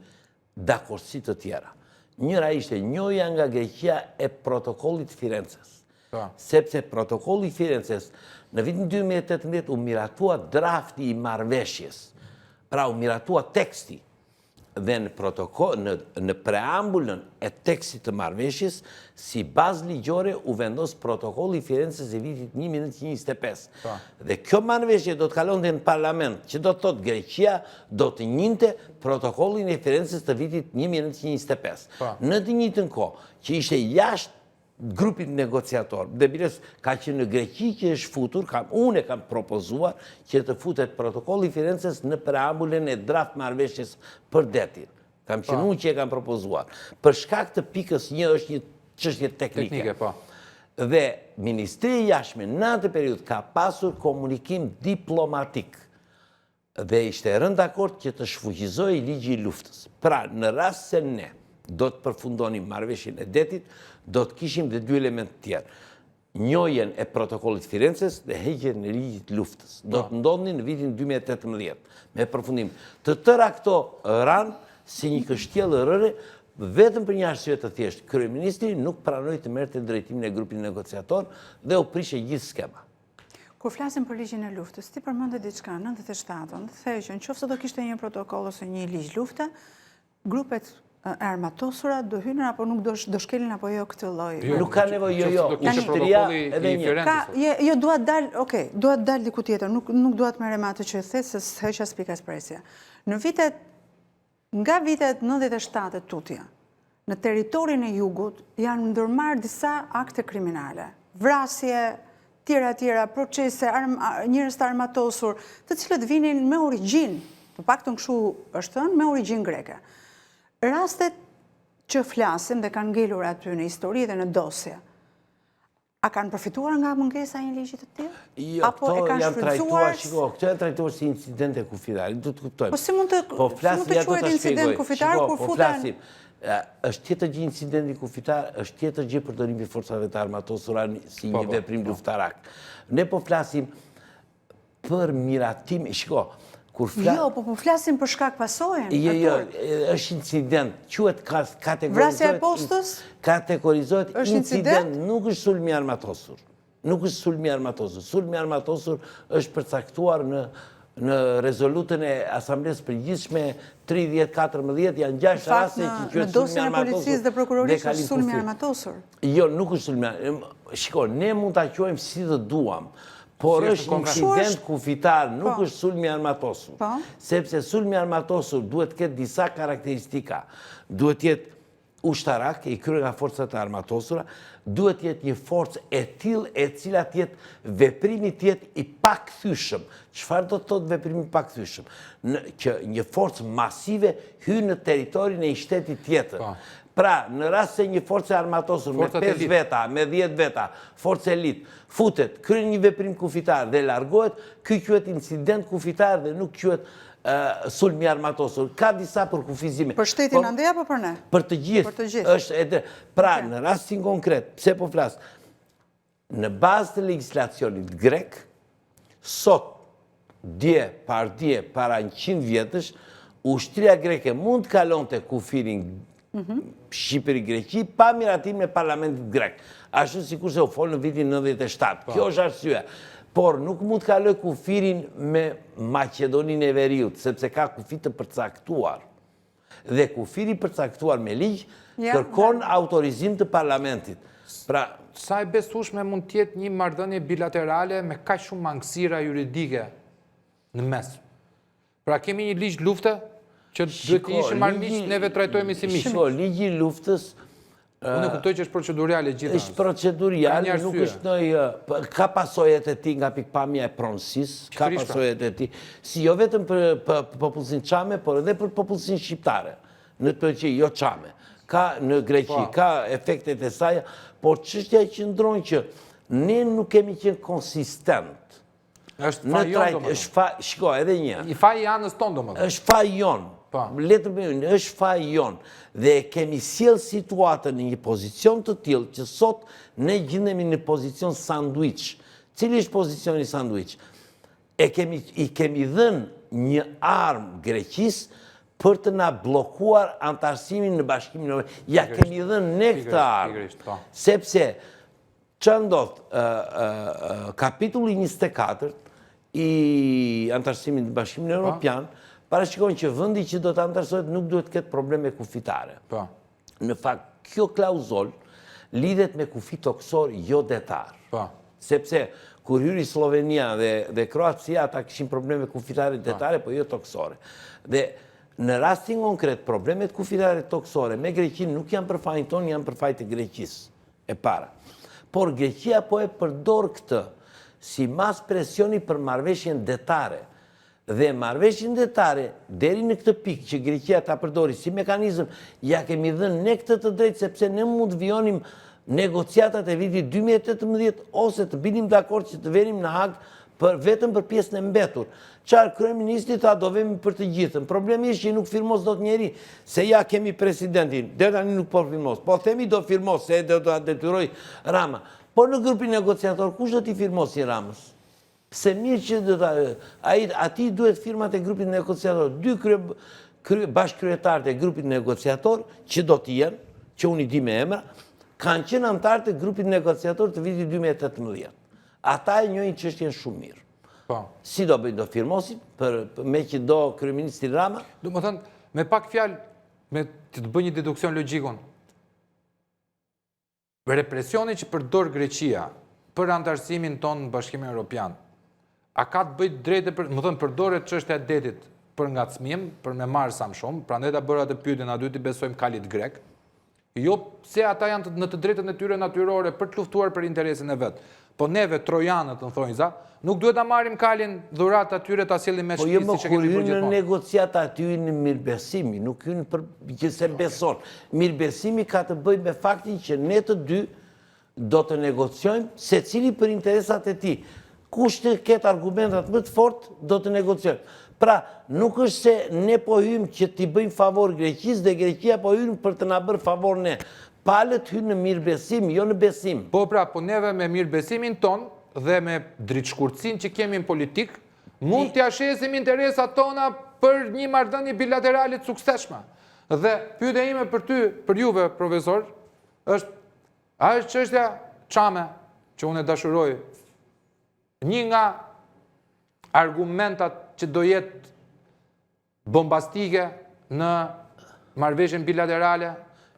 [SPEAKER 5] dakordsi të tjera. Njëra ishte njohja nga Greqia e protokollit Firenzës. Sepse protokolli Firenzës në vitin 2018 u miratua drafti i marrëveshjes. Pra u miratua teksti. Dhe në preambulën e tekstit të marrëveshjes, si bazë ligjore u vendos protokolli Firenzës e vitit 1925. Dhe kjo marrëveshje do të kalonte në parlament, që do të thotë Greqia do të njinte protokollin e Firenzës të vitit 1925. Në të njëjtën kohë, që ishte jashtë grupit negociator, dhe bires ka që në Greqi që është futur, unë e kam propozuar që të futet protokolli Firenzës në preambulën e draft marrëveshjes për detin. Kam që unë që e kam propozuar. Për shkak të pikës një është një çështje teknike. Dhe Ministri i Jashtme në atë periudhë ka pasur komunikim diplomatik dhe ishte rënë dakord që të shfuqizoj ligji i luftës. Pra, në rast se ne do të përfundonim marrëveshjen e detit, do të kishim dhe 2 element tjerë. Njohjen e protokollit Firenzës dhe heqjen e ligjit luftës. Do të ndodhin në vitin 2018, me përfundim. Të tëra këto ranë si një kështjellë rëre, vetëm për një arsye të thjeshtë. Kryeministri nuk pranoi të merrte drejtimin e grupit negociator dhe u prishte gjithë skema.
[SPEAKER 4] Kur flasim për ligjin e luftës, ti përmende diçka, 97-ën, thej që nëse do kishte një protokoll ose një ligj lufte, grupet e armatosura do hynin apo nuk do shkelin apo jo këtë lloj.
[SPEAKER 5] Nuk ka nevojë, jo. Ushtria edhe një.
[SPEAKER 4] Jo, duhet dal diku tjetër, nuk duhet merrem atë që the se heq as pika presja. Nga vitet 97 tutje, në territorin e jugut janë ndërmarrë disa akte kriminale, vrasje, tjera, procese, njerëz të armatosur, të cilët vinin me origjinë, të paktën kështu është thënë, me origjinë greke. Rastet që flasim dhe kanë ngelur aty në histori dhe në dosje, a kanë përfituar nga mungesa e një ligji të tillë?
[SPEAKER 5] Jo, këto janë trajtuar, këto janë trajtuar si incidente kufitare, du të kuptojmë.
[SPEAKER 4] Po si mund të quhet incident kufitar kur futen?
[SPEAKER 5] Është tjetër gjë incidenti kufitar, është tjetër gjë përdorimi i forcave të armatosura si një veprim luftarak. Ne po flasim për miratim, shiko.
[SPEAKER 4] Jo, po flasim për shkak pasojën.
[SPEAKER 5] Jo, është incident. Quhet
[SPEAKER 4] vrasja e postës?
[SPEAKER 5] Kategorizohet incident, nuk është sulmi armatosur. Nuk është sulmi armatosur. Sulmi armatosur është përcaktuar në rezolutën e Asamblesë Përgjithshme 3014, janë 6 raste që quhet sulmi armatosur.
[SPEAKER 4] Në dosjen e policisë dhe prokurorisë është sulmi armatosur.
[SPEAKER 5] Jo, nuk është sulmi armatosur. Shiko, ne mund ta quajmë si të duam. Por
[SPEAKER 3] Si është
[SPEAKER 5] është
[SPEAKER 3] konkret?
[SPEAKER 5] incident kufitar, nuk është sulmi armatosur. Sepse sulmi armatosur duhet ketë disa karakteristika. Duhet jetë ushtarak, i kryer nga forcat e armatosura, duhet jetë një forcë e tillë e cila të jetë veprimi të jetë i pakthyeshëm. Çfarë do të thotë veprimi i pakthyeshëm? Që një forcë masive hyn në territorin e një shteti tjetër. Pra, në rast se një forcë armatosur me 5 veta, me 10 veta, forcë elit, futet, kryen një veprim kufitar dhe largohet, ky quhet incident kufitar dhe nuk quhet sulmi armatosur. Ka disa përkufizime.
[SPEAKER 4] Për shtetin andej apo për ne?
[SPEAKER 5] Për të gjithë. Pra, në rastin konkret, pse po flas? Në bazë të legjislacionit grek, sot, para 100 vjetësh, ushtria greke mund të kalonte kufirin Shqipëri-Greqi pa miratim në parlamentit grek. Ashtu sikur se u folë në vitin 97. Kjo është arsye. Por nuk mund të kaloj kufirin me Maqedoninë e Veriut, sepse ka kufit të përcaktuar. Dhe kufiri përcaktuar me ligj kërkon autorizim të parlamentit. Pra,
[SPEAKER 3] sa e besueshme mund të jetë një marrëdhënie bilaterale me kaq shumë mangësira juridike në mes? Pra kemi një ligj lufte që duhet të ishim marrëmiq, neve trajtojmë si miq.
[SPEAKER 5] Shiko, ligji i luftës
[SPEAKER 3] Unë e kuptoj që është procedurale gjithashtu.
[SPEAKER 5] Është procedurale, nuk është ka pasojat e tij nga pikpamja e pronësisë, ka pasojat e tij, si jo vetëm për popullsinë çame, por edhe për popullsinë shqiptare. Në të që jo çame. Ka në Greqi, ka efektet e saj, por çështja qëndron që ne nuk kemi qenë konsistent.
[SPEAKER 3] Është fajon domethënë.
[SPEAKER 5] Shiko, edhe një.
[SPEAKER 3] I faji anës tonë domethënë.
[SPEAKER 5] Është fajon. Është fajon dhe kemi sjell situatën në një pozicion të tillë që sot ne gjendemi në pozicion sandwich. Cili është pozicioni sandwich? I kemi dhënë një armë Greqisë për të na bllokuar antarësimin në Bashkimin Evropian. Ja kemi dhënë ne këtë armë. Sepse ç'a ndodh? Kapitulli 24 i antarësimit në Bashkimin Evropian parashikon që vendi që do të antarësohet nuk duhet të ketë probleme kufitare. Në fakt, kjo klauzol lidhet me kufi toksor jo detar. Sepse kur hyri Slovenia dhe Kroacia, ata kishin probleme kufitare detare, po jo toksore. Dhe në rastin konkret, problemet kufitare toksore me Greqinë nuk janë për fajin tonë, janë për fajin e Greqisë e para. Por Greqia po e përdor këtë si mas presioni për marrëveshjen detare. Dhe marrëveshjen detare, deri në këtë pikë që Greqia ta përdori si mekanizëm, ja kemi dhënë ne këtë të drejtë, sepse ne mund të vijonim negociatat e vitit 2018 ose të binim dakord që të venim në Hag vetëm për pjesën e mbetur. Qarë kryeministri tha do vemi për të gjithën. Problemi është që nuk firmos do të njeri, se ja kemi presidentin, dhe tani nuk po firmos. Po themi do firmos, se do të detyroj Rama. Por në grupin negociator, kush do t'i firmosi Ramës? Se mirë që ati duhet firmat e grupit negociator, 2 bashkëkryetarët e grupit negociator, që do t'jen, që unë i di me emra, kanë qenë anëtarët e grupit negociator të vitit 2018. Ata e njojnë çështjen shumë mirë. Si do bëjnë, do firmosin, me që do kryeministri Rama?
[SPEAKER 3] Do më thënë, me pak fjalë, me të bëj një deduksion logjikon, represioni që përdor Greqia për antarësimin tonë në Bashkimin Evropian, a ka të bëjt drejtë, më thënë, përdore çështja e detit për ngacmim, për me marrë sa më shumë, prandaj ta bëra të pyetjen, a duhet i besojmë kalit grek, jo pse ata janë në të drejtën e tyre natyrore për të luftuar për interesin e vet. Po neve trojanët, në thonjza, nuk duhet ta marrim kalin dhurat atyre ta sjellim me shtëpi siç e kemi bërë gjithmonë.
[SPEAKER 5] Në negociata aty në mirëbesimi, nuk hyn për që se beson. Mirëbesimi ka të bëjë me faktin që ne të dy do të negociojmë secili për interesat e tij. Kush të ketë argumentat më të fortë, do të negociojmë. Pra, nuk është se ne po hymë që t'i bëjmë favor Greqisë dhe Greqia po hymë për të na bërë favor ne. Palët hynë në mirëbesim, jo në besim.
[SPEAKER 3] Po pra, po neve me mirëbesimin ton dhe me dritshkurtësinë që kemi në politik, mund t'ja shesim interesat tona për një marrëdhënie bilaterale të suksesshme. Dhe pyetja ime për ty, për juve, profesor, është çështja çame që unë e dashuroj. Një nga argumentat që do jetë bombastike në marrëveshjen bilaterale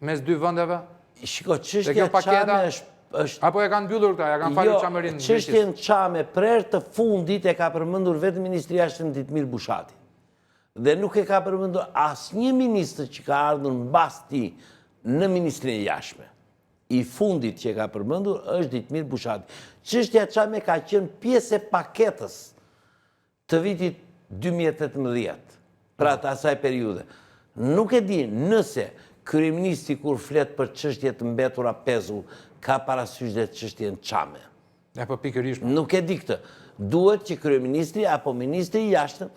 [SPEAKER 3] mes dy vendeve.
[SPEAKER 5] Shiko, çështja çame është
[SPEAKER 3] Apo e kanë mbyllur këta, ja kanë falur Çamerin.
[SPEAKER 5] Çështjen Çame për herë të fundit e ka përmendur vetëm ministri i jashtëm Ditmir Bushati. Dhe nuk e ka përmendur asnjë ministër që ka ardhur mbas tij në Ministrinë e Jashtme. I fundit që e ka përmendur është Ditmir Bushati. Çështja Çame ka qenë pjesë e paketës të vitit 2018, pra të asaj periudhe. Nuk e di nëse kryeministri kur flet për çështje të mbetura pezull ka parasysh dhe çështjen Çame.
[SPEAKER 3] Po pikërisht.
[SPEAKER 5] Nuk e di këtë. Duhet që kryeministri apo ministri i jashtëm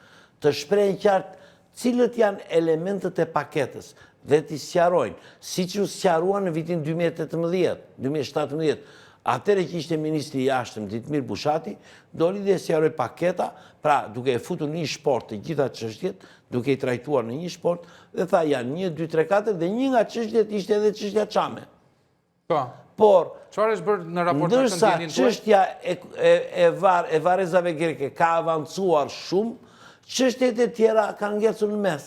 [SPEAKER 5] të shprehë qartë cilët janë elementët e paketës dhe t'i sqarojnë, siç u sqaruan në vitin 2018-2017. Atëherë që ishte ministri i jashtëm Ditmir Bushati, doli dhe sqaroi paketa, pra duke e futur në një shport të gjitha çështjet, duke i trajtuar në një shport, dhe tha janë 1, 2, 3, 4 dhe një nga çështjet ishte edhe çështja Çame.
[SPEAKER 3] Po.
[SPEAKER 5] Por
[SPEAKER 3] Çfarë është bërë në raport me
[SPEAKER 5] ndërsa
[SPEAKER 3] këtë ndjenjë tuaj?
[SPEAKER 5] çështja e varrezave greke ka avancuar shumë, çështjet e tjera kanë ngecur në mes.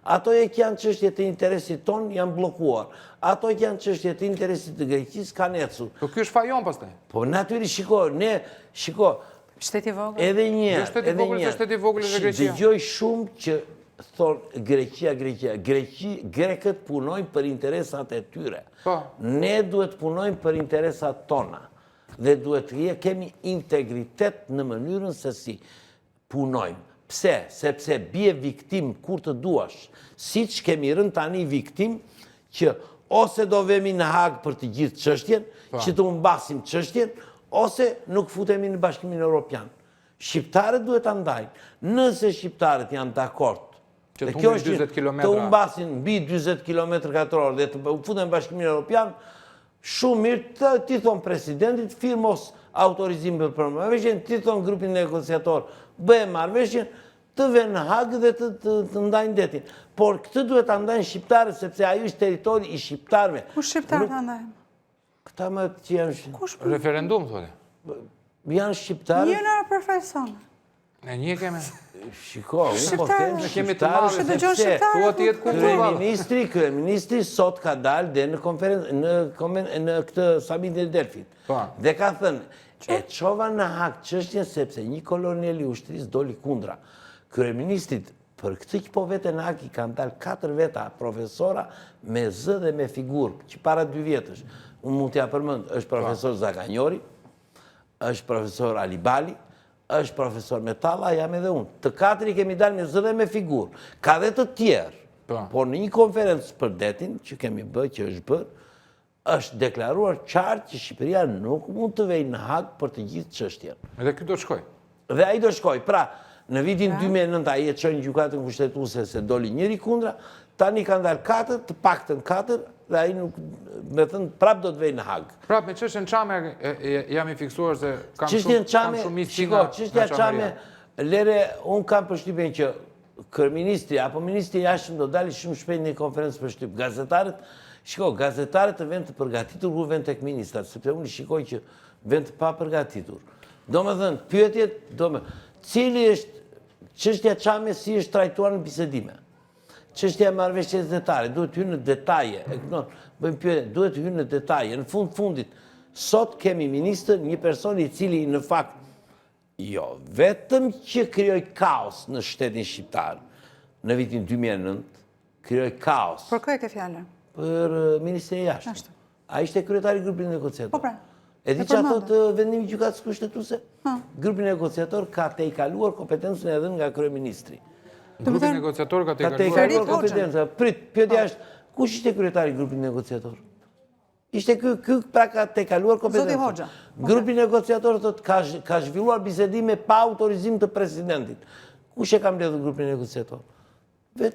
[SPEAKER 5] Ato që janë çështjet e interesit ton janë bllokuar. Ato që janë çështjet e interesit të Greqisë kanë ecur.
[SPEAKER 3] Po ky është fajon pastaj.
[SPEAKER 5] Po natyrisht shiko,
[SPEAKER 4] Shteti vogël.
[SPEAKER 5] edhe një herë,
[SPEAKER 3] Shteti vogël është shteti vogël edhe Greqia.
[SPEAKER 5] Dëgjoj shumë që thonë Greqia. Grekët punojnë për interesat e tyre.
[SPEAKER 3] Po.
[SPEAKER 5] Ne duhet punojmë për interesat tona. Dhe duhet kemi integritet në mënyrën se si punojmë. Pse? Sepse bie viktim kur të duash. Siç kemi rënë tani viktim që ose do vemi në Hag për të gjithë çështjen, që të humbasim çështjen, ose nuk futemi në Bashkimin Evropian. Shqiptarët duhet ta ndajnë. Nëse shqiptarët janë dakord
[SPEAKER 3] Që të humbin 40 kilometra.
[SPEAKER 5] të humbasin mbi 40 km/h dhe të futen në Bashkimin Evropian, shumë mirë ti thon presidentit firmos autorizim për marrëveshjen, ti thon grupin negociator bëhe marrëveshjen, të venë në Hag dhe të ndajnë detin. Por këtë duhet ta ndajnë shqiptarët sepse ai është territori i shqiptarëve.
[SPEAKER 4] Ku shqiptarët ta ndajnë?
[SPEAKER 5] Këta më që janë
[SPEAKER 3] Referendum thotë.
[SPEAKER 5] janë shqiptarët.
[SPEAKER 4] Një në profesion.
[SPEAKER 3] Ne një kemi.
[SPEAKER 5] Shiko, unë po them
[SPEAKER 3] Ne kemi të
[SPEAKER 5] shqiptarët
[SPEAKER 3] marrë.
[SPEAKER 4] Që dëgjon shqiptarët.
[SPEAKER 3] Thua ti jetë kundër.
[SPEAKER 5] Kryeministri sot ka dalë dhe në këtë samitin e Delfit. Dhe ka thënë, e çova në Hag çështjen sepse një kolonel i ushtrisë doli kundra. Kryeministrit për këtë që po vete në Hag i kanë dalë 4 veta profesora me zë dhe me figurë, që para 2 vjetësh. Unë mund t'ja përmend, është profesor Zaganjori, është profesor Alibali, është profesor Metalla, jam edhe unë. Të 4 i kemi dalë me zë dhe me figurë. Ka dhe të tjerë, por në një konferencë për detin, që kemi bërë, që është bërë, është deklaruar qartë që Shqipëria nuk mund të vejë në Hag për të gjithë çështjen.
[SPEAKER 3] Edhe ky do të shkoj.
[SPEAKER 5] Dhe ai do shkoj. Pra, në vitin 2009 ai e çon gjykatën kushtetuese se doli njëri kundra, tani kanë dalë 4, të paktën 4, dhe ai nuk, me thënë, prap do të vejë në Hag.
[SPEAKER 3] Prap me çështjen Çame jam i fiksuar se kam
[SPEAKER 5] Çështjen Çame,
[SPEAKER 3] shumë
[SPEAKER 5] shiko, çështja Çame, lere, unë kam përshtypjen që kryeministri apo ministri i jashtëm do dalë shumë shpejt në konferencë për shtyp. Gazetarët të vend të përgatitur ku vend tek ministrat, sepse unë shikoj që vend të pa përgatitur. Domethënë, pyetjet, cili është çështja Çame si është trajtuar në bisedime? Çështja e marrëveshjes detare, duhet hyrë në detaje. Bëjmë pyetje, duhet hyrë në detaje. Në fundit, sot kemi ministër, një person i cili në fakt jo vetëm që krijoi kaos në shtetin shqiptar në vitin 2009, krijoi kaos.
[SPEAKER 4] Për kë e ke fjalën?
[SPEAKER 5] Për ministrin e jashtëm. Ai ishte kryetari i grupit negociator.
[SPEAKER 4] Po pra.
[SPEAKER 5] E di çfarë thotë vendimi i gjykatës kushtetuese? Grupi negociator ka tejkaluar kompetencën edhe nga kryeministri.
[SPEAKER 3] Grupi negociator ka
[SPEAKER 5] Ka tejkaluar kompetencën. Prit, pyetja është, kush ishte kryetari i grupit negociator? Ishte ky pra ka tejkaluar kompetencën.
[SPEAKER 4] Zoti Hoxha.
[SPEAKER 5] Grupi negociator thotë ka zhvilluar bisedime pa autorizim të presidentit. Kush e ka mbledhur grupin negociator?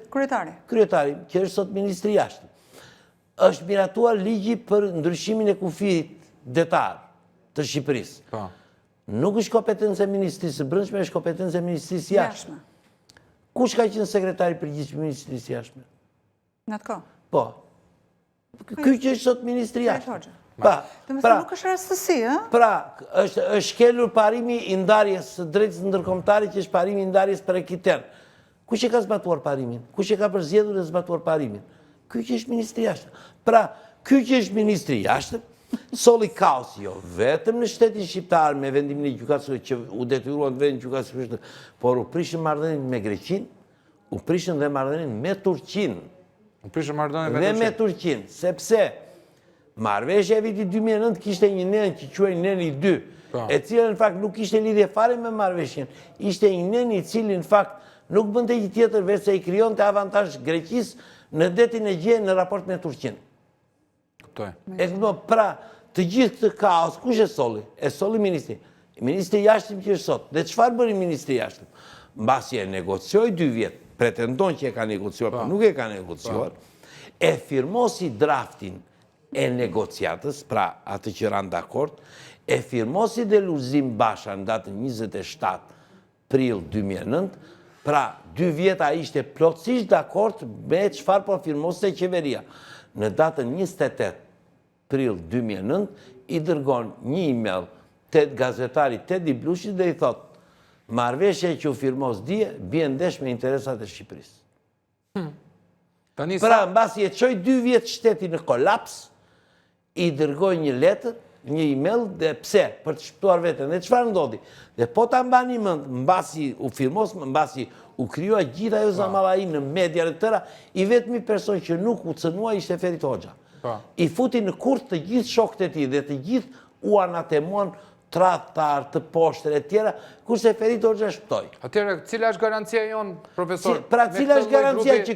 [SPEAKER 4] Kryetari.
[SPEAKER 5] Kryetari, që është sot ministri i jashtëm. Është miratuar ligji për ndryshimin e kufirit detar të Shqipërisë. Nuk është kompetencë e Ministrisë së Brendshme, është kompetencë e Ministrisë së Jashtme. Kush ka qenë sekretari i përgjithshëm i Ministrisë së Jashtme?
[SPEAKER 4] Në atë kohë.
[SPEAKER 5] Po. Ky që është sot ministri i Jashtme.
[SPEAKER 4] Domethënë nuk është rastësi, ë?
[SPEAKER 5] Pra, është shkelur parimi i ndarjes së drejtës ndërkombëtare, që është parimi i ndarjes për ekitern. Kush e ka zbatuar parimin? Kush e ka përzgjedhur dhe zbatuar parimin? Ky që është ministri i jashtëm. Pra, ky që është ministri i jashtëm Solli kaos jo vetëm në shtetin shqiptar me vendimin e gjykatës që u detyruan të vendin gjykatës, por u prishën marrëdhënien me Greqinë, u prishën dhe marrëdhënien me Turqinë.
[SPEAKER 3] U prishën marrëdhënien
[SPEAKER 5] Dhe me Turqinë, sepse marrëveshja e vitit 2009 kishte një nen që quhej Neni 2, e cila në fakt nuk kishte lidhje fare me marrëveshjen. Ishte një nen i cili në fakt nuk bënte gjë tjetër veç se i krijonte avantazh Greqisë në detin e Gjenë në raport me Turqinë.
[SPEAKER 3] Kuptoj.
[SPEAKER 5] Pra, të gjithë këtë kaos, kush e solli? E solli ministri. Ministri i jashtëm që është sot. Dhe çfarë bëri ministri i jashtëm? Mbasi e negocioi 2 vjet, pretendon që e ka negociuar, por nuk e ka negociuar. E firmosi draftin e negociatës, pra atë që ranë dakord, e firmosi dhe Lulzim Basha në datën 27 prill 2009, pra 2 vjeta ishte plotësisht dakord me çfarë po firmoste qeveria. Në datën 28 prill 2009 i dërgon një email te gazetari Tedi Blushi dhe i thot: marrëveshja që u firmos dje bie ndesh me interesat e Shqipërisë. Pra, mbasi e çoi 2 vjet shteti në kolaps, i dërgoi një letër, një email, dhe pse? Për të shpëtuar veten. Dhe çfarë ndodhi? Dhe po ta mbani mend, mbasi u firmos, mbasi u krijua gjithë ajo zamallai në media të tëra, i vetmi person që nuk u cënua ishte Ferit Hoxha. I futi në kurth të gjithë shokët e tij dhe të gjithë u anatemuan tradhtar të poshtër e tjera, kurse Ferit Hoxha shpëtoi.
[SPEAKER 3] Atëherë, cila është garancia jon, profesor?
[SPEAKER 5] Pra, cila është garancia që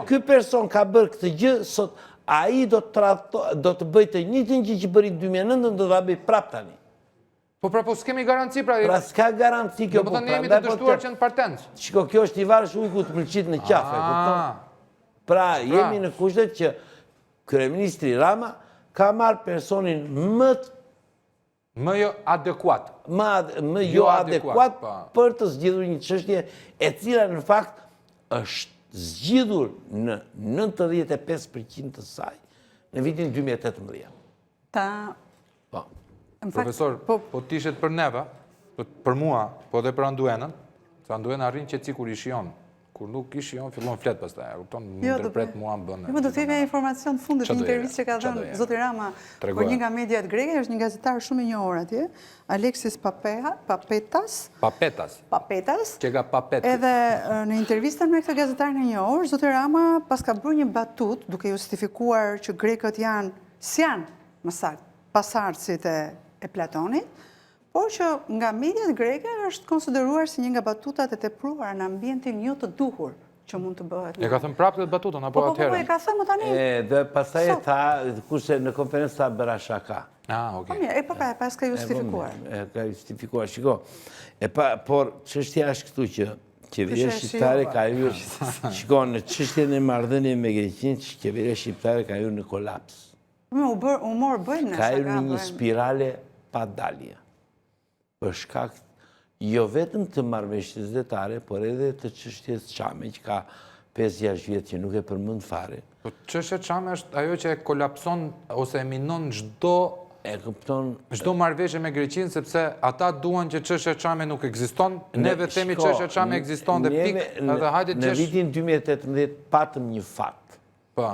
[SPEAKER 5] ky person ka bërë këtë gjë sot? Ai do të bëjë të njëjtën gjë që bëri 2009, do ta bëj prap tani.
[SPEAKER 3] Po pra, po s'kemi garanci pra.
[SPEAKER 5] Pra s'ka garanci kjo.
[SPEAKER 3] Do të thonë jemi të dështuar që në partent.
[SPEAKER 5] Shiko, kjo është i varësh ujku të mëlqit në qafe, kupton? Pra, jemi në kushtet që kryeministri Rama ka marrë personin
[SPEAKER 3] më jo adekuat.
[SPEAKER 5] Më jo adekuat për të zgjidhur një çështje e cila në fakt është zgjidhur në 95% të saj në vitin 2018.
[SPEAKER 3] Profesor, po t'ishet për neve, për mua, po dhe për Anduenën, se Anduena arrin që kur i shion, kur nuk i shion, fillon flet pastaj, kupton, më ndërpret mua më bën.
[SPEAKER 4] Më do të themi informacion të fundit një intervistë që ka dhënë zoti Rama për një nga mediat greke, është një gazetar shumë i njohur atje, Aleksis Papetas.
[SPEAKER 3] Që ka Papetas.
[SPEAKER 4] Edhe në intervistën me këtë gazetarin e njohur, zoti Rama pas ka bërë një batut duke justifikuar që grekët janë, më saktë, pasardhësit e Platonit, por që nga mediat greke është konsideruar si një nga batutat e tepruara në ambientin jo të duhur që mund të bëhet.
[SPEAKER 3] E ka thënë prapë këtë batutën, apo atëherë?
[SPEAKER 4] Po, e ka thënë më tani.
[SPEAKER 5] Dhe pastaj e tha, kurse në konferencë tha bëra shaka.
[SPEAKER 3] Okej.
[SPEAKER 4] Po pas ka justifikuar.
[SPEAKER 5] Ka justifikuar, shiko. Por çështja është këtu që qeveria shqiptare ka hyrë, shiko, në çështjen e marrëdhënieve me Greqinë, qeveria shqiptare ka hyrë në kolaps.
[SPEAKER 4] U morë bëjmë në
[SPEAKER 5] ka hyrë në një spirale pa dalje. Për shkak jo vetëm të marrëveshjes zyrtare, por edhe të çështjes Çame që ka 5-6 vjet që nuk e përmend fare.
[SPEAKER 3] Po çështja Çame është ajo që e kolapson ose e minon çdo marrëveshje me Greqinë, sepse ata duan që çështja Çame nuk ekziston, neve themi çështja Çame ekziston dhe pikë, edhe hajde
[SPEAKER 5] në vitin 2018 patëm një fakt.
[SPEAKER 3] Po.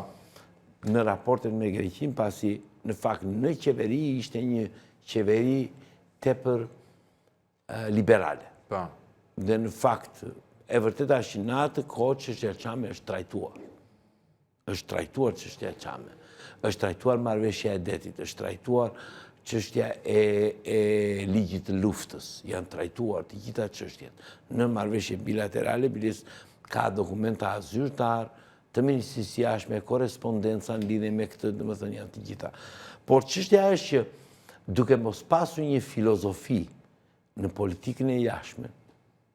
[SPEAKER 5] Në raportin me Greqinë, pasi në fakt në qeveri ishte një qeveri tepër liberale. Dhe në fakt, e vërteta është që në atë kohë çështja Çame është trajtuar. Është trajtuar çështja Çame. Është trajtuar marrëveshja e detit, është trajtuar çështja e ligjit të luftës. Janë trajtuar të gjitha çështjet. Në marrëveshje bilaterale, biles ka dokumenta zyrtar, të Ministrisë së Jashtme, korrespondenca në lidhje me këtë, domethënë janë të gjitha. Por çështja është që duke mos pasur një filozofi në politikën e jashtme,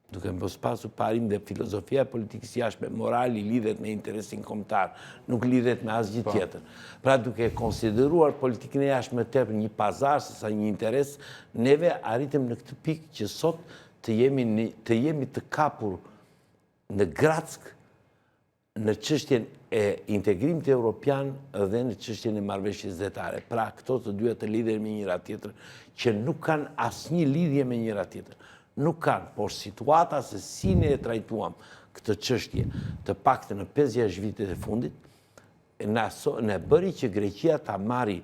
[SPEAKER 5] duke mos pasur parim dhe filozofia e politikës jashtme, morali lidhet me interesin kombëtar, nuk lidhet me asgjë tjetër. Pra duke konsideruar politikën e jashtme tepër një pazar sesa një interes, neve arritëm në këtë pikë që sot të jemi të kapur në grack në çështjen e integrimit evropian dhe në çështjen e marrëveshjes zyrtare. Pra, këto të dyja të lidhen me njëra tjetrën, që nuk kanë asnjë lidhje me njëra tjetrën. Nuk kanë, por situata se si ne e trajtuam këtë çështje, të paktën në 5-6 vitet e fundit, ne bëri që Greqia ta marri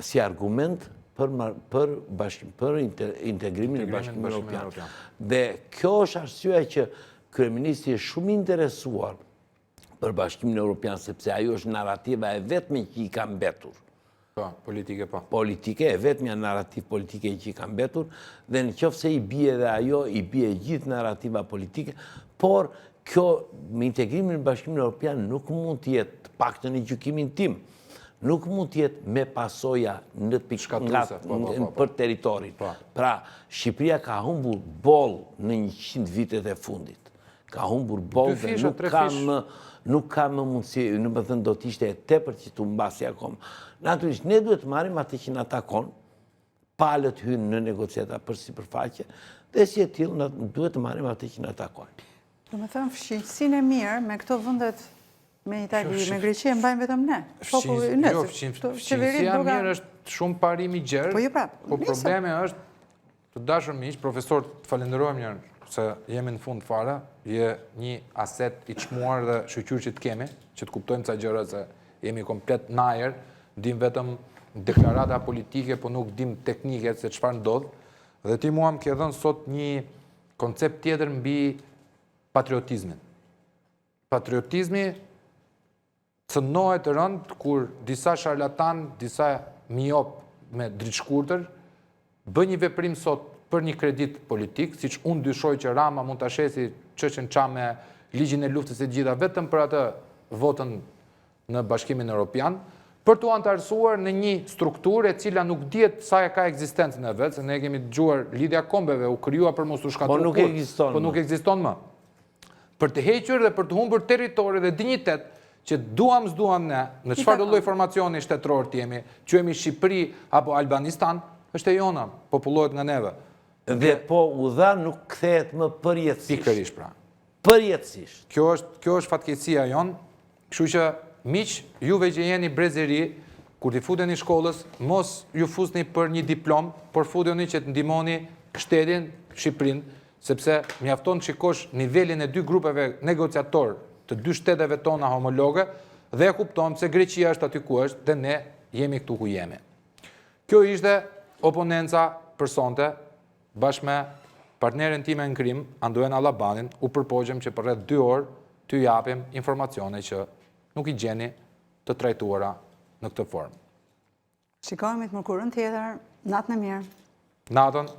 [SPEAKER 5] si argument për integrimin e Bashkimit Evropian. Dhe kjo është arsyeja që kryeministri është shumë interesuar për Bashkimin Evropian, sepse ajo është narrativa e vetme që i ka mbetur.
[SPEAKER 3] Po, politike po.
[SPEAKER 5] Politike, e vetmja narrativ politike që i ka mbetur, dhe në qoftë se i bie dhe ajo, i bie gjithë narrativa politike, por kjo me integrimin në Bashkimin Evropian nuk mund të jetë, paktën në gjykimin tim, nuk mund të jetë me pasoja në për teritorin. Pra, Shqipëria ka humbur boll në 100 vitet e fundit. Ka humbur boll dhe nuk ka më mundësi, në më thënë do t'ishte e tepër që t'u mbasi akoma. Natyrisht, ne duhet marrim atë që na takon, palët hynë në negociata për sipërfaqe, dhe si e tillë duhet të marrim atë që na takon.
[SPEAKER 4] Do me thënë, fshqinësinë e mirë me këto vendet me Itali, me Greqi e mbajnë vetëm ne.
[SPEAKER 3] Fshqinësia mirë është shumë parim i gjerë,
[SPEAKER 4] Po ju prap.
[SPEAKER 3] po problemi është, të dashur miq, profesor, të falenderojmë njërë, se jemi në fund fare, je një aset i çmuar dhe shoqyr që të kemi, që të kuptojmë ca gjëra se jemi komplet najer, dim vetëm deklarata politike, po nuk dim teknike se çfarë ndodh. Dhe ti mua më ke dhënë sot një koncept tjetër mbi patriotizmin. Patriotizmi cënohet rënd kur disa sharlatan, disa miop me dritë shkurtër bën një veprim sot për një kredit politik, siç unë dyshoj që Rama mund ta shesi çështjen ça me ligjin e luftës së gjitha vetëm për atë votën në Bashkimin Evropian, për t'u antarësuar në një strukturë e cila nuk dihet sa ka ekzistencën e vet, se ne kemi dëgjuar lidhja kombeve u krijua për mos u shkatruar. Po nuk ekziston më. Për të hequr dhe për të humbur territori dhe dinjitet që duam s'duam ne, në çfarëdo lloj formacioni shtetëror të jemi, quhemi Shqipëri apo Albanistan, është e jona, popullohet nga neve.
[SPEAKER 5] Dhe po u dha nuk kthehet më përjetësisht.
[SPEAKER 3] Pikërisht pra.
[SPEAKER 5] Përjetësisht.
[SPEAKER 3] Kjo është fatkeqësia jon, kështu që miq, juve që jeni brezeri, kur t'i futeni shkollës, mos ju fusni për një diplom, por futeni që të ndihmoni shtetin, Shqipërinë, sepse mjafton të shikosh nivelin e 2 grupeve negociator të 2 shteteve tona homologe dhe e kupton se Greqia është aty ku është dhe ne jemi këtu ku jemi. Kjo ishte oponenca për sonte, bashkë me partnerin time në krim, Andoen Allabanin, u përpoqem që për rreth 2 orë t'ju japim informacione që nuk i gjeni të trajtuara në këtë formë.
[SPEAKER 4] Shikohemi të mërkurën tjetër, natën e mirë.
[SPEAKER 3] Natën.